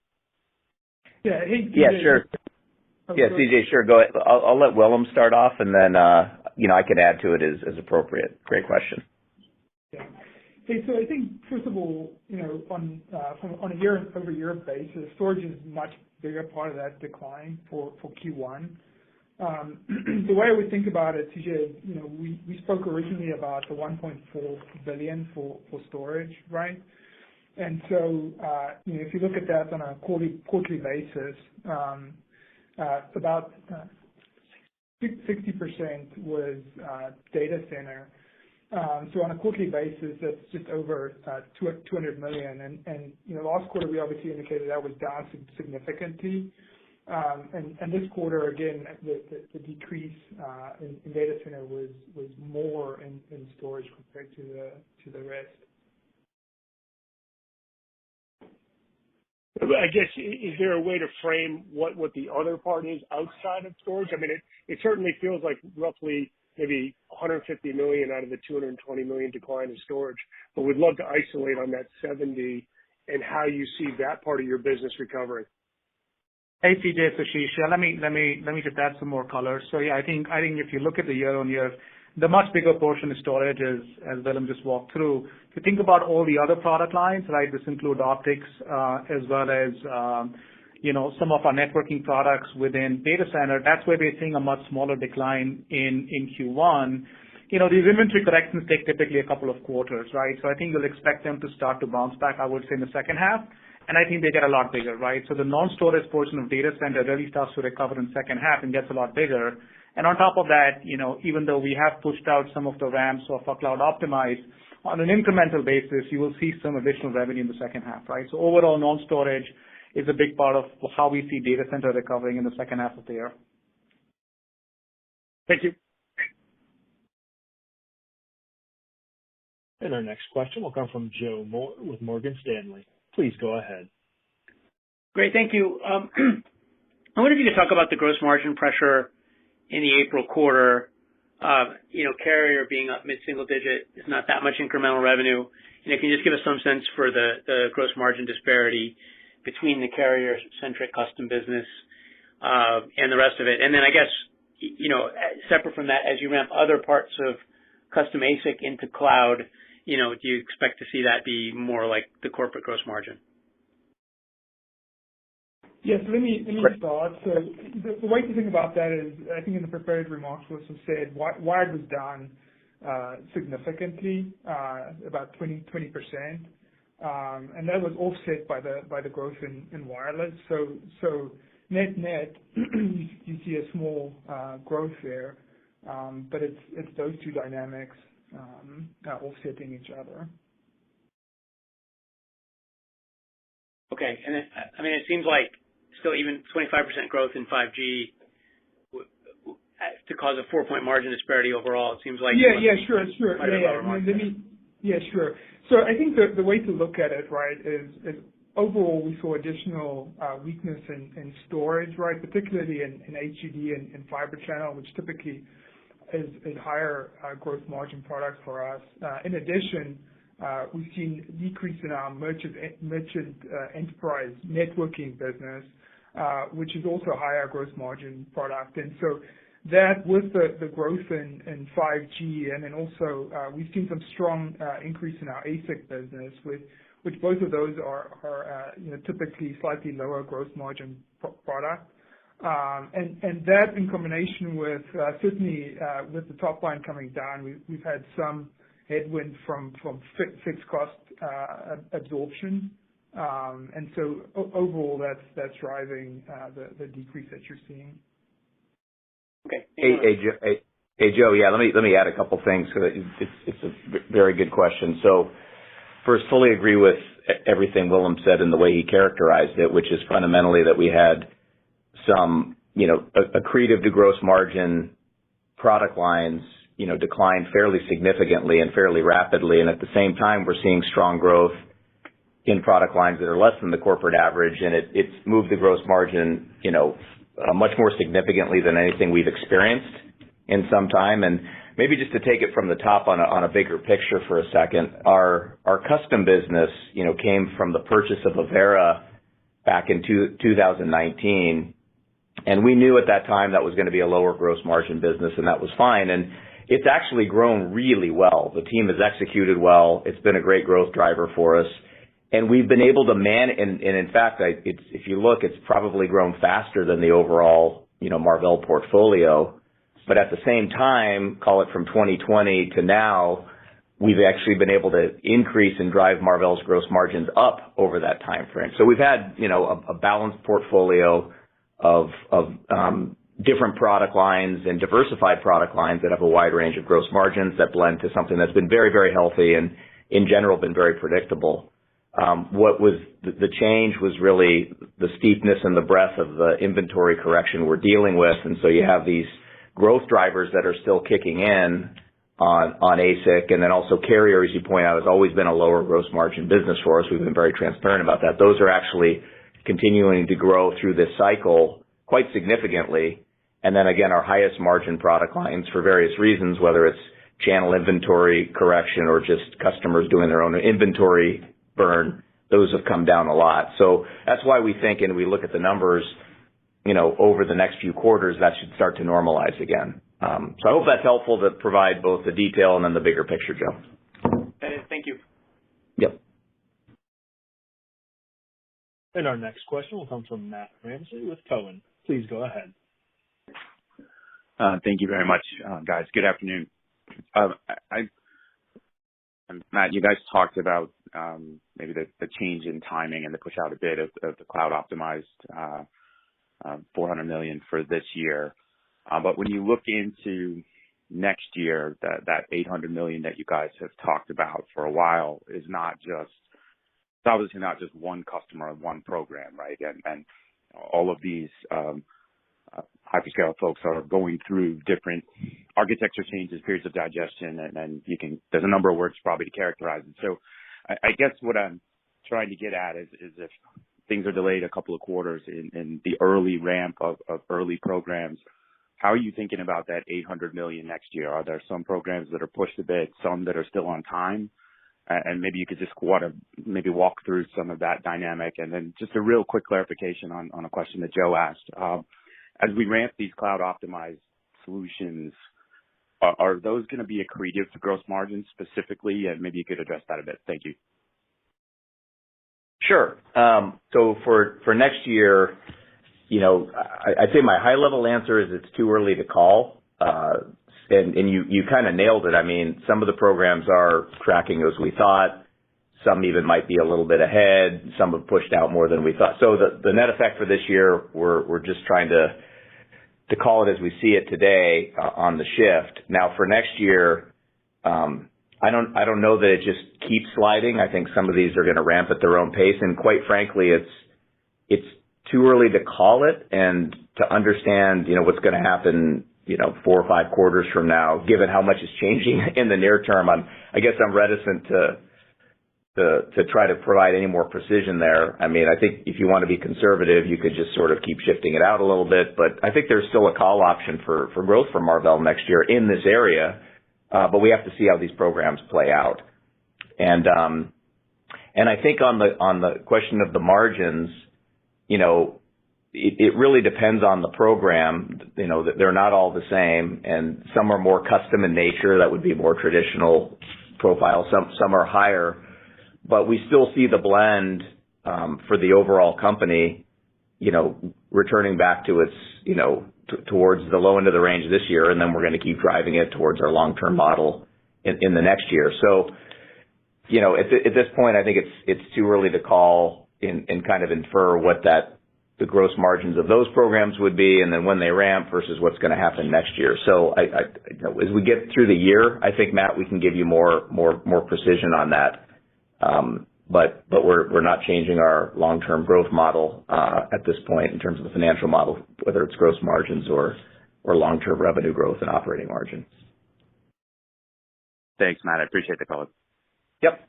Yeah. Hey, yeah, sure. Yeah, CJ, sure. Go ahead. I'll let Willem start off, and then I can add to it as appropriate. Great question. Yeah. Hey, so I think first of all, on a year-over-year basis, storage is a much bigger part of that decline for Q1. The way I would think about it, CJ, we spoke originally about the 1.4 billion for storage, right? And so, if you look at that on a quarterly basis, about 60% was data center. So on a quarterly basis, that's just over 200 million. And last quarter we obviously indicated that was down significantly. And this quarter again, the decrease in data center was more in storage compared to the rest. I guess, is there a way to frame what the other part is outside of storage? I mean, it certainly feels like roughly maybe 150 million out of the 220 million decline in storage, but we'd love to isolate on that 70 and how you see that part of your business recovering. Hey, CJ, it's Ashish. Let me just add some more color. So yeah, I think if you look at the year-on-year, the much bigger portion of storage is, as Willem just walked through. If you think about all the other product lines, right, this include optics, as well as, some of our networking products within data center, that's where we're seeing a much smaller decline in Q1. These inventory corrections take typically a couple of quarters, right? So I think you'll expect them to start to bounce back, I would say, in the second half. And I think they get a lot bigger, right? So the non-storage portion of data center really starts to recover in the second half and gets a lot bigger. And on top of that, even though we have pushed out some of the ramps of our cloud optimized, on an incremental basis, you will see some additional revenue in the second half, right? So overall, non-storage is a big part of how we see data center recovering in the second half of the year. Thank you. And our next question will come from Joe Moore with Morgan Stanley. Please go ahead. Great, thank you. I wonder if you could talk about the gross margin pressure in the April quarter. Carrier being up mid-single digit is not that much incremental revenue. Can you just give us some sense for the gross margin disparity between the carrier-centric custom business and the rest of it? And then I guess, separate from that, as you ramp other parts of custom ASIC into cloud, do you expect to see that be more like the corporate gross margin? Yes, let me start. So the way to think about that is, I think in the prepared remarks was said, wired was down significantly, about 20%, and that was offset by the growth in wireless. So net you see a small growth there, but it's those two dynamics offsetting each other. Okay, and then, it seems like still even 25% growth in 5G to cause a 4-point margin disparity overall. It seems like sure. Sure. So I think the way to look at it, right, is overall we saw additional weakness in storage, right, particularly in HDD and fiber channel, which typically is higher growth margin product for us. In addition, we've seen a decrease in our merchant enterprise networking business, which is also a higher gross margin product. And so that with the growth in 5G, and then also we've seen some strong increase in our ASIC business, which both of those are typically slightly lower gross margin product. And that in combination with certainly with the top line coming down, we've had some headwind from fixed cost absorption. And so overall, that's driving the decrease that you're seeing. Okay. Hey, Joe. Yeah, let me add a couple things because it's a very good question. So first, fully agree with everything Willem said and the way he characterized it, which is fundamentally that we had some, accretive to gross margin product lines, declined fairly significantly and fairly rapidly. And at the same time, we're seeing strong growth in product lines that are less than the corporate average, and it's moved the gross margin, much more significantly than anything we've experienced in some time. And maybe just to take it from the top on a bigger picture for a second, our custom business, came from the purchase of Avera back in 2019, and we knew at that time that was going to be a lower gross margin business, and that was fine. And it's actually grown really well. The team has executed well. It's been a great growth driver for us. And we've been able to and in fact, if you look, it's probably grown faster than the overall, Marvell portfolio. But at the same time, call it from 2020 to now, we've actually been able to increase and drive Marvell's gross margins up over that time frame. So we've had, a balanced portfolio of different product lines and diversified product lines that have a wide range of gross margins that blend to something that's been very, very healthy and in general been very predictable. What was the change was really the steepness and the breadth of the inventory correction we're dealing with. And so you have these growth drivers that are still kicking in on ASIC, and then also carrier, as you point out, has always been a lower gross margin business for us. We've been very transparent about that. Those are actually continuing to grow through this cycle quite significantly. And then again, our highest margin product lines for various reasons, whether it's channel inventory correction or just customers doing their own inventory burn, those have come down a lot. So that's why we think, and we look at the numbers, over the next few quarters, that should start to normalize again. So I hope that's helpful to provide both the detail and then the bigger picture, Joe. That is. Thank you. Yep. And our next question will come from Matt Ramsey with Cohen. Please go ahead. Thank you very much, guys. Good afternoon. Matt, you guys talked about maybe the change in timing and the push out a bit of the cloud optimized $400 million for this year. But when you look into next year, that $800 million that you guys have talked about for a while is it's obviously not just one customer and one program, right? And all of these hyperscale folks are going through different architecture changes, periods of digestion, and there's a number of words probably to characterize it. So I guess what I'm trying to get at is if things are delayed a couple of quarters in the early ramp of early programs, how are you thinking about that $800 million next year? Are there some programs that are pushed a bit, some that are still on time? And maybe you could just maybe walk through some of that dynamic. And then just a real quick clarification on a question that Joe asked. As we ramp these cloud optimized solutions, are those going to be accretive to gross margins specifically? And maybe you could address that a bit. Thank you. Sure. So for next year, I'd say my high level answer is it's too early to call. And you kind of nailed it. I mean, some of the programs are tracking as we thought. Some even might be a little bit ahead. Some have pushed out more than we thought. So the net effect for this year, we're just trying to call it as we see it today on the shift. Now for next year, I don't know that it just keeps sliding. I think some of these are going to ramp at their own pace, and quite frankly, it's too early to call it and to understand, what's going to happen, 4 or 5 quarters from now, given how much is changing in the near term. I guess I'm reticent to try to provide any more precision there. I mean, I think if you want to be conservative, you could just sort of keep shifting it out a little bit, but I think there's still a call option for growth for Marvell next year in this area. But we have to see how these programs play out. And I think on the question of the margins, it really depends on the program. They're not all the same, and some are more custom in nature. That would be more traditional profile. Some are higher, but we still see the blend for the overall company, returning back to its, towards the low end of the range this year, and then we're going to keep driving it towards our long-term model in the next year. So, at this point, I think it's too early to call and kind of infer what the gross margins of those programs would be, and then when they ramp versus what's going to happen next year. So as we get through the year, I think, Matt, we can give you more precision on that. But we're not changing our long-term growth model at this point in terms of the financial model, whether it's gross margins or long-term revenue growth and operating margin. Thanks, Matt. I appreciate the call. Yep.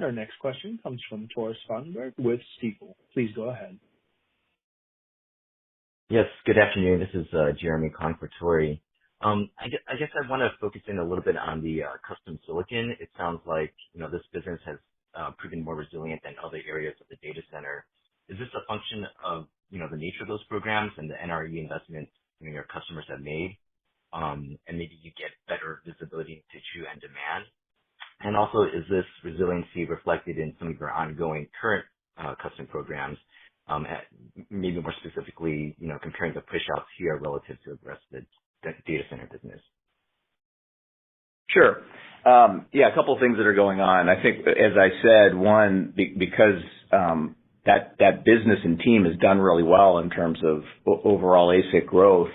Our next question comes from Tore Svanberg with Stifel. Please go ahead. Yes, good afternoon. This is Jeremy Kong for Tori. I guess I want to focus in a little bit on the custom silicon. It sounds like, this business has proven more resilient than other areas of the data center. Is this a function of, the nature of those programs and the NRE investments your customers have made? And maybe you get better visibility into true end demand? And also, is this resiliency reflected in some of your ongoing current custom programs? Maybe more specifically, comparing the push-outs here relative to the rest of the data center business. Sure. A couple of things that are going on. I think, as I said, one, because that business and team has done really well in terms of overall ASIC growth,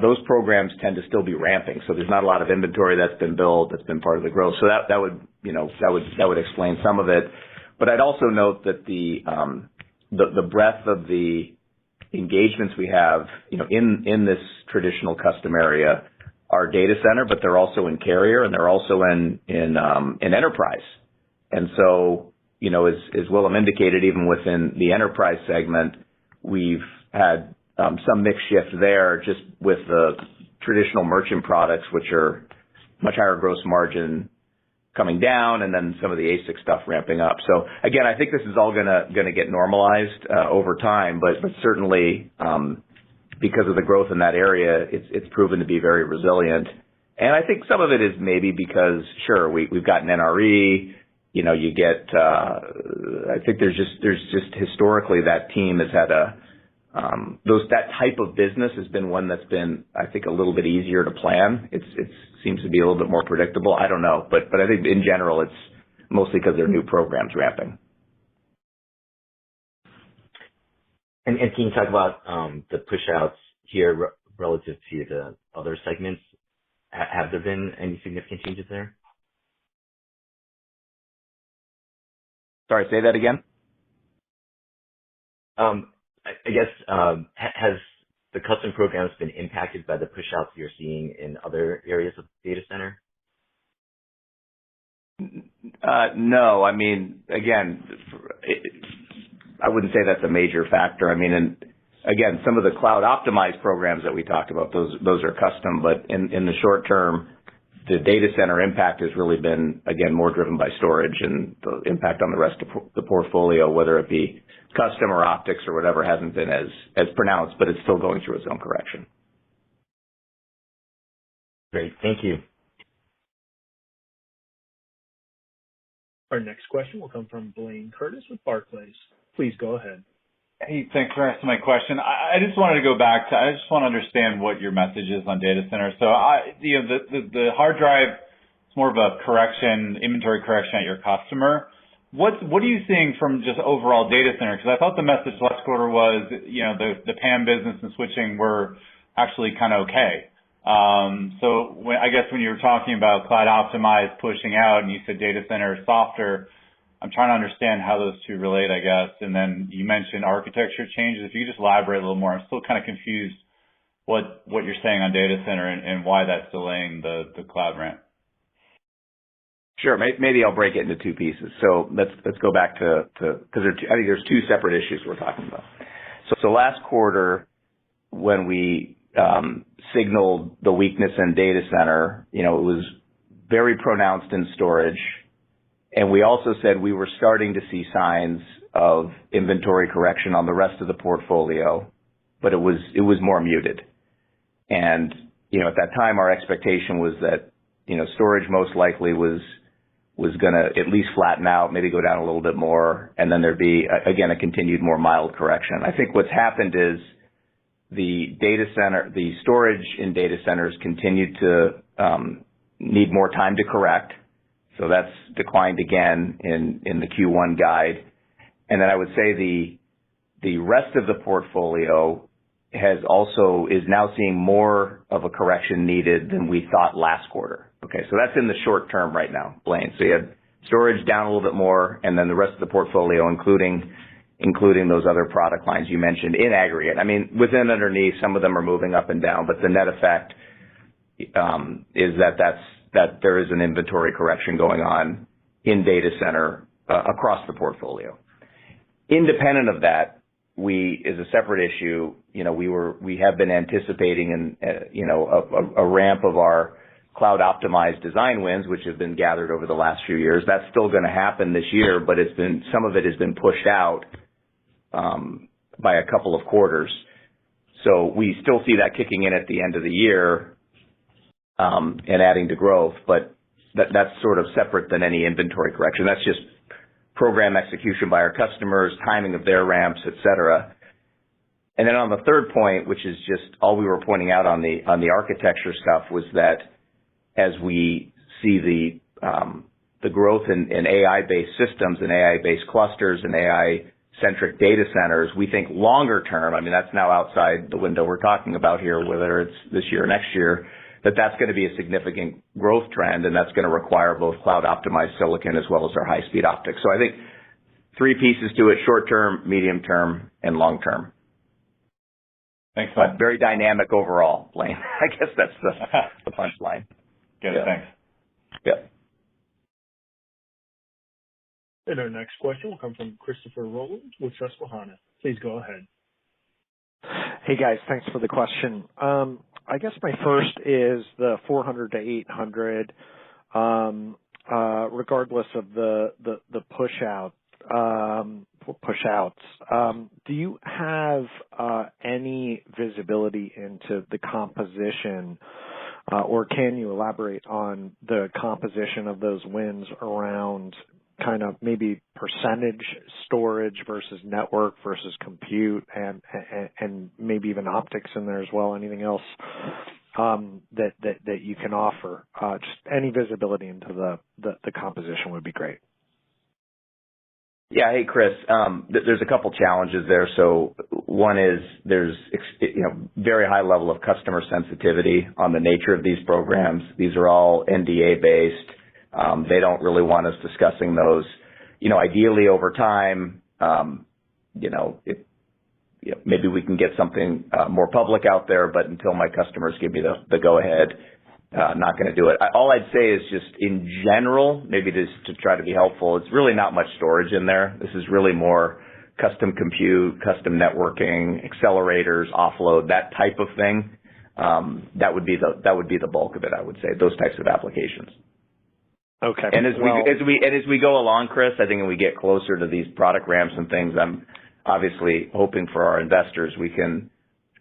those programs tend to still be ramping. So there's not a lot of inventory that's been built, that's been part of the growth. So that would explain some of it. But I'd also note that the breadth of the engagements we have, in this traditional custom area are data center, but they're also in carrier and they're also in enterprise. And so, as Willem indicated, even within the enterprise segment, we've had some mix shift there just with the traditional merchant products, which are much higher gross margin coming down, and then some of the ASIC stuff ramping up. So again, I think this is all gonna get normalized over time, but certainly because of the growth in that area, it's proven to be very resilient. And I think some of it is maybe because, sure, we've got an NRE. You get. I think there's just historically that team has had that type of business has been one that's been, I think, a little bit easier to plan. It seems to be a little bit more predictable. I don't know, but I think in general it's mostly because they're new programs ramping. And can you talk about the push-outs here relative to the other segments? Have there been any significant changes there? Sorry, say that again. I guess, has the custom programs been impacted by the push-outs you're seeing in other areas of the data center? No. I mean, again, I wouldn't say that's a major factor. I mean, and again, some of the cloud optimized programs that we talked about, those are custom, but in the short term, the data center impact has really been, again, more driven by storage, and the impact on the rest of the portfolio, whether it be custom or optics or whatever, hasn't been as pronounced, but it's still going through its own correction. Great. Thank you. Our next question will come from Blayne Curtis with Barclays. Please go ahead. Hey, thanks for asking my question. I just wanted to go back to, I just want to understand what your message is on data center. So the hard drive is more of a correction, inventory correction at your customer. What are you seeing from just overall data center? Because I thought the message last quarter was, the PAM business and switching were actually kind of okay. So I guess when you were talking about cloud optimized pushing out and you said data center is softer, I'm trying to understand how those two relate, I guess. And then you mentioned architecture changes. If you could just elaborate a little more. I'm still kind of confused what you're saying on data center and why that's delaying the cloud ramp. Sure. Maybe I'll break it into two pieces. So let's go back to because I think there's two separate issues we're talking about. So last quarter, when we signaled the weakness in data center, it was very pronounced in storage. And we also said we were starting to see signs of inventory correction on the rest of the portfolio, but it was more muted. And, at that time, our expectation was that, storage most likely was going to at least flatten out, maybe go down a little bit more, and then there'd be, again, a continued more mild correction. I think what's happened is the storage in data centers continued to need more time to correct. So that's declined again in the Q1 guide. And then I would say the rest of the portfolio is now seeing more of a correction needed than we thought last quarter. Okay, so that's in the short term right now, Blayne. So you had storage down a little bit more, and then the rest of the portfolio, including those other product lines you mentioned in aggregate. I mean, underneath, some of them are moving up and down, but the net effect, is that there is an inventory correction going on in data center across the portfolio. Independent of that, as a separate issue, we have been anticipating a ramp of our cloud optimized design wins, which have been gathered over the last few years. That's still going to happen this year, but some of it has been pushed out by a couple of quarters. So we still see that kicking in at the end of the year and adding to growth, but that's sort of separate than any inventory correction. That's just program execution by our customers, timing of their ramps, et cetera. And then on the third point, which is just all we were pointing out on the architecture stuff, was that as we see the growth in AI-based systems and AI-based clusters and AI-centric data centers, we think longer term, I mean, that's now outside the window we're talking about here, whether it's this year or next year, that's going to be a significant growth trend, and that's going to require both cloud-optimized silicon as well as our high-speed optics. So I think three pieces to it: short term, medium term, and long term. Thanks, Matt. Very dynamic overall, Blaine. I guess that's the punchline. Good. Yeah. Thanks. Yeah. And our next question will come from Christopher Rowland with Susquehanna. Please go ahead. Hey guys, thanks for the question. I guess my first is the 400 to 800, regardless of the push-outs. Do you have any visibility into the composition, or can you elaborate on the composition of those wins around kind of maybe percentage storage versus network versus compute, and maybe even optics in there as well? Anything else that you can offer? Just any visibility into the composition would be great. Yeah. Hey, Chris. There's a couple challenges there. So one is there's very high level of customer sensitivity on the nature of these programs. These are all NDA based. They don't really want us discussing those. Ideally over time, maybe we can get something more public out there, but until my customers give me the go ahead, not going to do it. All I'd say is just in general, maybe just to try to be helpful, it's really not much storage in there. This is really more custom compute, custom networking, accelerators, offload, that type of thing. That would be the bulk of it, I would say, those types of applications. Okay. And as we go along, Chris, I think when we get closer to these product ramps and things, I'm obviously hoping for our investors we can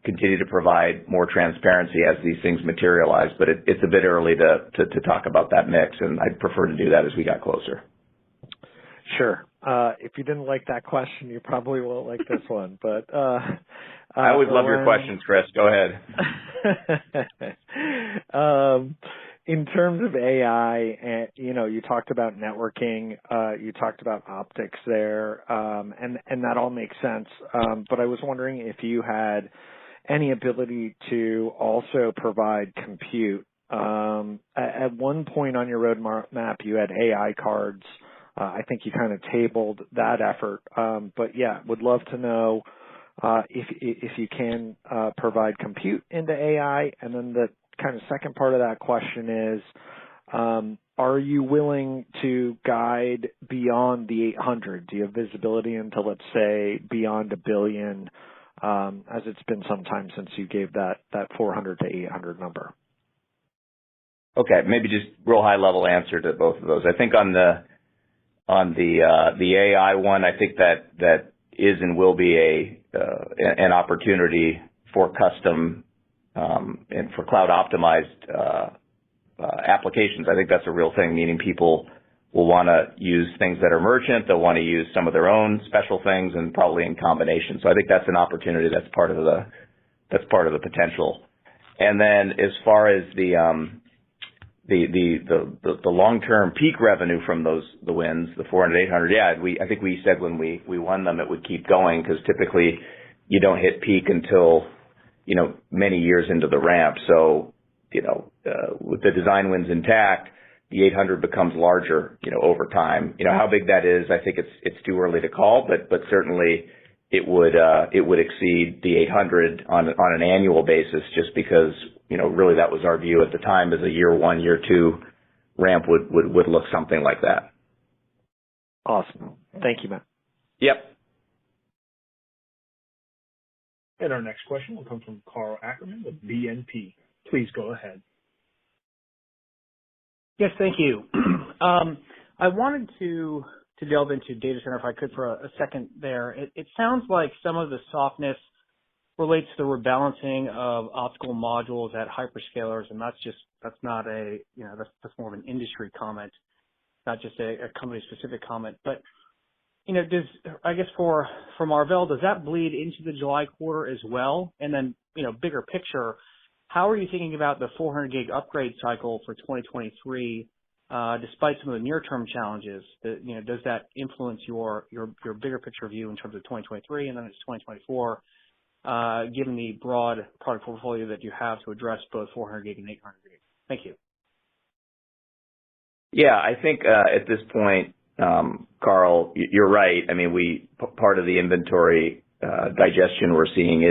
continue to provide more transparency as these things materialize. But it's a bit early to talk about that mix, and I'd prefer to do that as we got closer. Sure. If you didn't like that question, you probably won't like this one. But I always love your questions, Chris. Go ahead. In terms of AI, you talked about networking, you talked about optics there, and that all makes sense. But I was wondering if you had any ability to also provide compute. At one point on your roadmap, you had AI cards. I think you kind of tabled that effort. But yeah, would love to know if you can provide compute into AI. And then the kind of second part of that question is, are you willing to guide beyond the 800? Do you have visibility into, let's say, beyond $1 billion, as it's been some time since you gave that 400 to 800 number? Okay, maybe just real high level answer to both of those. I think on the AI one, I think that is and will be an opportunity for custom and for cloud optimized applications. I think that's a real thing, meaning people will want to use things that are merchant. They'll want to use some of their own special things, and probably in combination. So I think that's an opportunity. That's part of the potential. And then as far as the long-term peak revenue from the wins, the 400, 800, I think we said when we won them, it would keep going, because typically you don't hit peak until many years into the ramp. So with the design wins intact, the 800 becomes larger over time. How big that is, I think it's too early to call, but certainly it would exceed the 800 on an annual basis, just because really that was our view at the time, as a year one, year two ramp would look something like that. Awesome. Thank you, Matt. Yep. And our next question will come from Karl Ackerman with BNP. Please go ahead. Yes, thank you. I wanted to delve into data center, if I could, for a second there. It sounds like some of the softness relates to the rebalancing of optical modules at hyperscalers, and that's more of an industry comment, not just a company-specific comment. But, I guess for Marvell, does that bleed into the July quarter as well? And then, bigger picture, how are you thinking about the 400 gig upgrade cycle for 2023, despite some of the near-term challenges? Does that influence your bigger picture view in terms of 2023 and then it's 2024, given the broad product portfolio that you have to address both 400 gig and 800 gig? Thank you. Yeah, I think at this point, Karl, you're right. I mean, part of the inventory digestion we're seeing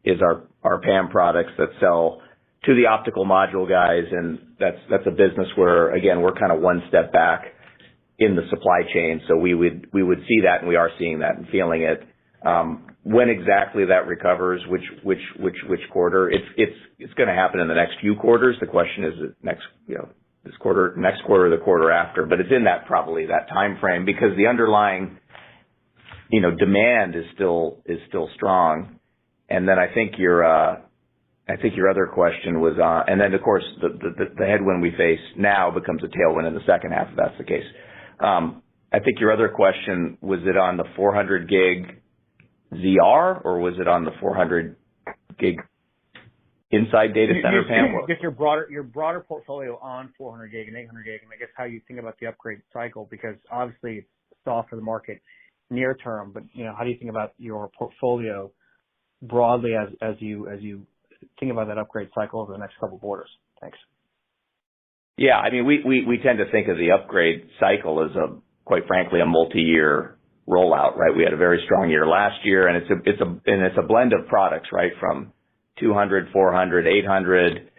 is our PAM products that sell to the optical module guys, and that's a business where, again, we're kind of one step back in the supply chain. So we would see that, and we are seeing that and feeling it. When exactly that recovers, which quarter, it's going to happen in the next few quarters. The question is this quarter, next quarter, or the quarter after, but it's in probably that time frame, because the underlying demand is still strong. And then I think your other question was and then of course the headwind we face now becomes a tailwind in the second half, if that's the case. I think your other question, was it on the 400 gig ZR, or was it on the 400 gig inside data center PAM? I guess your broader portfolio on 400 gig and 800 gig, and I guess how you think about the upgrade cycle, because obviously it's soft for the market near term, but how do you think about your portfolio broadly as you think about that upgrade cycle over the next couple of quarters? Thanks. Yeah, I mean, we tend to think of the upgrade cycle as quite frankly, a multi-year rollout, right? We had a very strong year last year, and it's a blend of products, right? From 200, 400, 800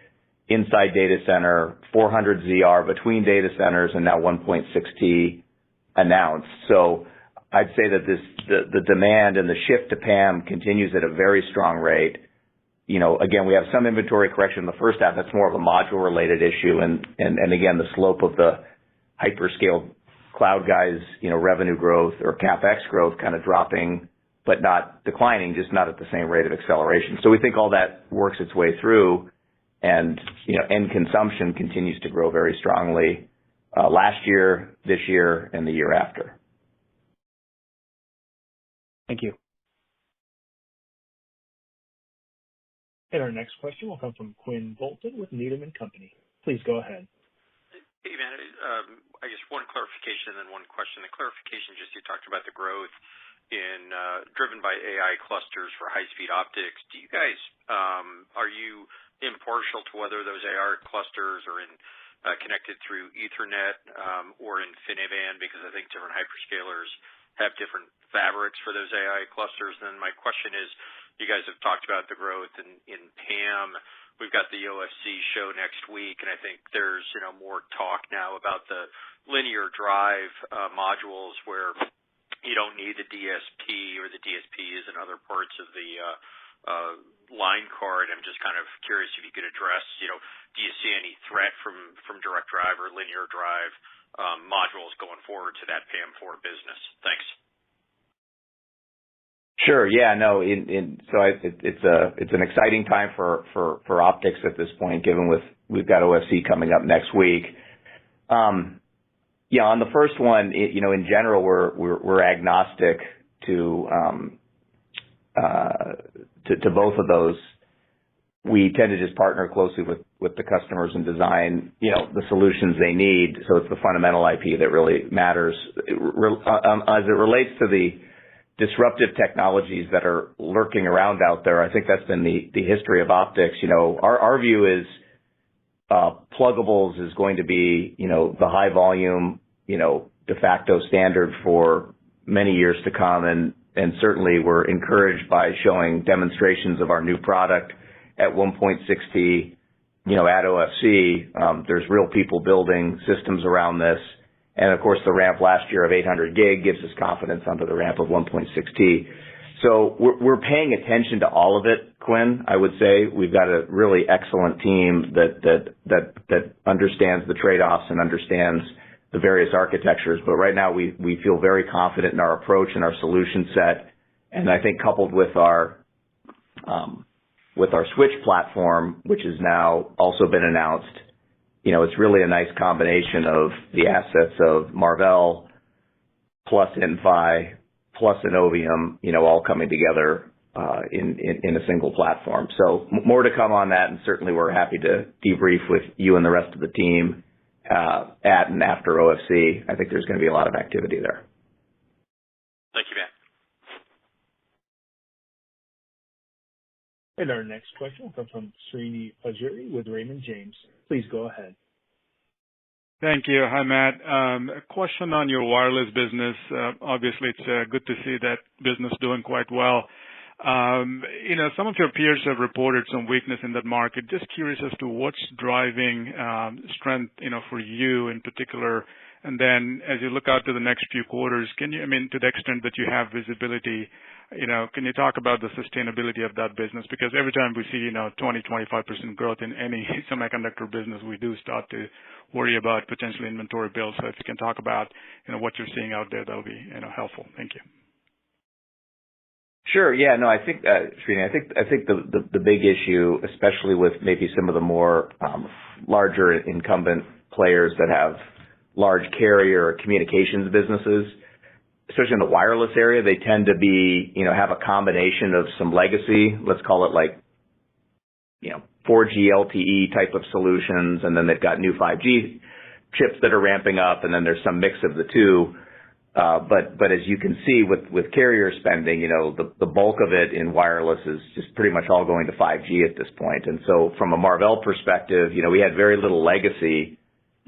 inside data center, 400 ZR between data centers, and now 1.6T announced. So I'd say that the demand and the shift to PAM continues at a very strong rate. Again, we have some inventory correction in the first half. That's more of a module related issue. And again, the slope of the hyperscale cloud guys, revenue growth or CapEx growth kind of dropping, but not declining, just not at the same rate of acceleration. So we think all that works its way through, and, end consumption continues to grow very strongly, last year, this year, and the year after. Thank you. And our next question will come from Quinn Bolton with Needham & Company. Please go ahead. Hey, man, I guess one clarification and then one question. The clarification, just you talked about the growth driven by AI clusters for high-speed optics. Do you guys, are you impartial to whether those AI clusters are connected through Ethernet or InfiniBand? Because I think different hyperscalers have different fabrics for those AI clusters. And my question is, you guys have talked about the growth in PAM. We've got the OFC show next week, and I think there's more talk now about the linear drive modules where you don't need the DSP or the DSPs and other parts of the line card. I'm just kind of curious if you could address, do you see any threat from direct drive or linear drive modules going forward to that PAM4 business? Thanks. Sure. Yeah. No. It's an exciting time for optics at this point, given we've got OFC coming up next week. Yeah. On the first one, in general, we're agnostic to both of those. We tend to just partner closely with the customers and design, the solutions they need. So it's the fundamental IP that really matters. As it relates to the disruptive technologies that are lurking around out there, I think that's been the history of optics. Our view is pluggables is going to be, the high volume, de facto standard for many years to come. And certainly we're encouraged by showing demonstrations of our new product at 1.6T at OFC, there's real people building systems around this. And of course, the ramp last year of 800 gig gives us confidence onto the ramp of 1.6T. So we're paying attention to all of it, Quinn. I would say we've got a really excellent team that understands the trade-offs and understands the various architectures. But right now we feel very confident in our approach and our solution set. And I think coupled with our switch platform, which has now also been announced, it's really a nice combination of the assets of Marvell plus Inphi plus Innovium, all coming together in a single platform. So more to come on that, and certainly we're happy to debrief with you and the rest of the team at and after OFC. I think there's going to be a lot of activity there. Thank you, Matt. And our next question will come from Srini Pajjuri with Raymond James. Please go ahead. Thank you. Hi, Matt. A question on your wireless business. Obviously, it's good to see that business doing quite well. Some of your peers have reported some weakness in that market. Just curious as to what's driving strength, for you in particular. And then as you look out to the next few quarters, to the extent that you have visibility, can you talk about the sustainability of that business? Because every time we see, 20-25% growth in any semiconductor business, we do start to worry about potential inventory builds. So if you can talk about, what you're seeing out there, that'll be, helpful. Thank you. Sure. Yeah. No, I think, Srini, I think the big issue, especially with maybe some of the more larger incumbent players that have large carrier or communications businesses, especially in the wireless area, they tend to be, have a combination of some legacy, let's call it like, 4G LTE type of solutions, and then they've got new 5G chips that are ramping up, and then there's some mix of the two. But as you can see with carrier spending, the bulk of it in wireless is just pretty much all going to 5G at this point. And so from a Marvell perspective, we had very little legacy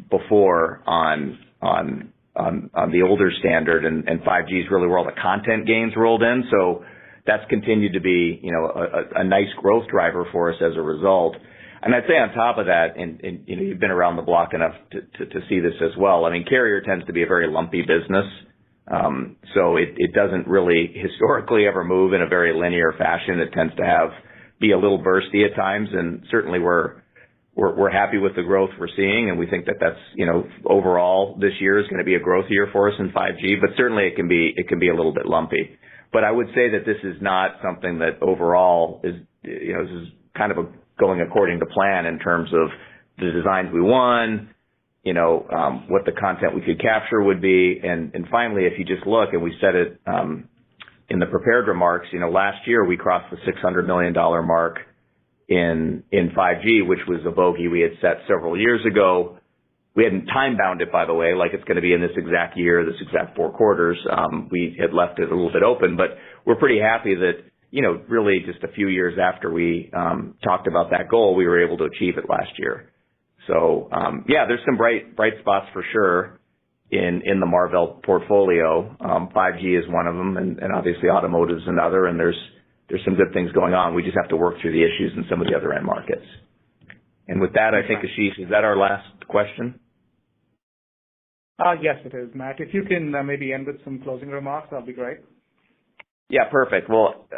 before on the older standard, and 5G is really where all the content gains rolled in. So that's continued to be, a nice growth driver for us as a result. And I'd say on top of that, and you've been around the block enough to see this as well. Carrier tends to be a very lumpy business. So it doesn't really historically ever move in a very linear fashion. It tends to be a little bursty at times, and certainly we're happy with the growth we're seeing, and we think that that's, overall this year is going to be a growth year for us in 5G, but certainly it can be a little bit lumpy. But I would say that this is not something that overall is, this is kind of going according to plan in terms of the designs we won, what the content we could capture would be. And finally, if you just look, and we said it in the prepared remarks, last year we crossed the $600 million mark in 5G, which was a bogey we had set several years ago. We hadn't time-bound it, by the way, like it's going to be in this exact year, this exact 4 quarters. We had left it a little bit open, but we're pretty happy that, really just a few years after we talked about that goal, we were able to achieve it last year. So, there's some bright spots for sure in the Marvell portfolio. 5G is one of them, and obviously automotive is another, and there's some good things going on. We just have to work through the issues in some of the other end markets. And with that, I think, Ashish, is that our last question? Yes, it is, Matt. If you can maybe end with some closing remarks, that'll be great. Yeah, perfect. Well,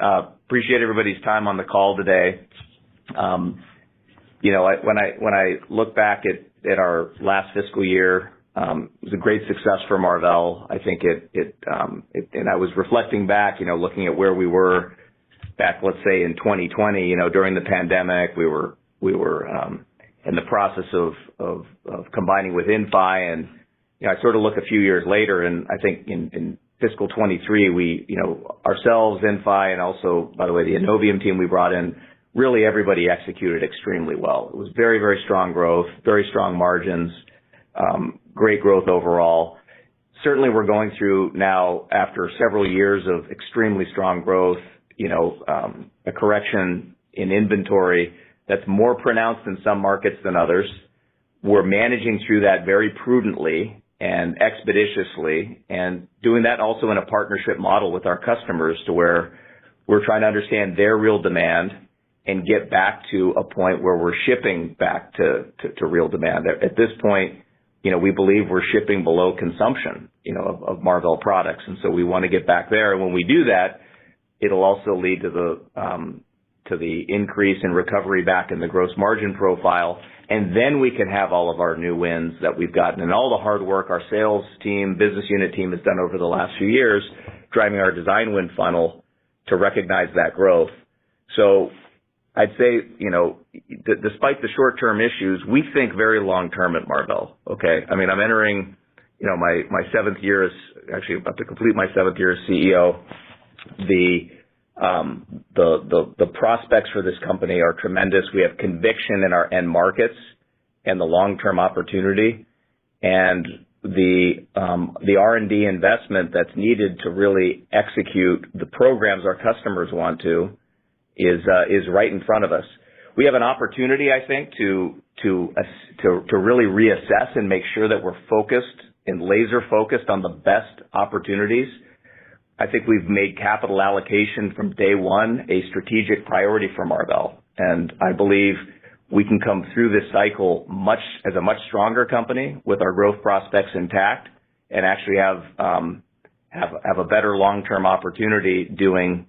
appreciate everybody's time on the call today. When I look back at our last fiscal year, it was a great success for Marvell. I think and I was reflecting back, looking at where we were back, let's say in 2020, during the pandemic, we were in the process of combining with Inphi, and I sort of look a few years later, and I think in fiscal 23, we, ourselves, Inphi, and also, by the way, the Innovium team we brought in, really everybody executed extremely well. It was very, very strong growth, very strong margins, great growth overall. Certainly we're going through now, after several years of extremely strong growth, a correction in inventory that's more pronounced in some markets than others. We're managing through that very prudently and expeditiously, and doing that also in a partnership model with our customers, to where we're trying to understand their real demand and get back to a point where we're shipping back to real demand. At this point, we believe we're shipping below consumption, of Marvell products. And so we want to get back there. And when we do that, it'll also lead to the increase in recovery back in the gross margin profile. And then we can have all of our new wins that we've gotten and all the hard work our sales team, business unit team has done over the last few years, driving our design win funnel to recognize that growth. So I'd say, despite the short-term issues, we think very long-term at Marvell. Okay. I mean, I'm entering, my 7th year actually about to complete my 7th year as CEO. The prospects for this company are tremendous. We have conviction in our end markets and the long-term opportunity, and the R&D investment that's needed to really execute the programs our customers want to is right in front of us. We have an opportunity, I think, to really reassess and make sure that we're focused and laser focused on the best opportunities. I think we've made capital allocation from day one a strategic priority for Marvell, and I believe we can come through this cycle as a much stronger company with our growth prospects intact, and actually have a better long-term opportunity doing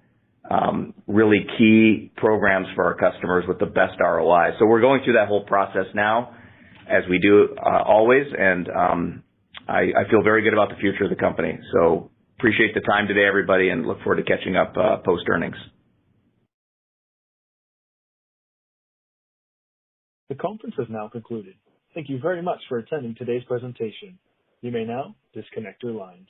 really key programs for our customers with the best ROI. So we're going through that whole process now, as we do always, and I feel very good about the future of the company. So appreciate the time today, everybody, and look forward to catching up post-earnings. The conference has now concluded. Thank you very much for attending today's presentation. You may now disconnect your lines.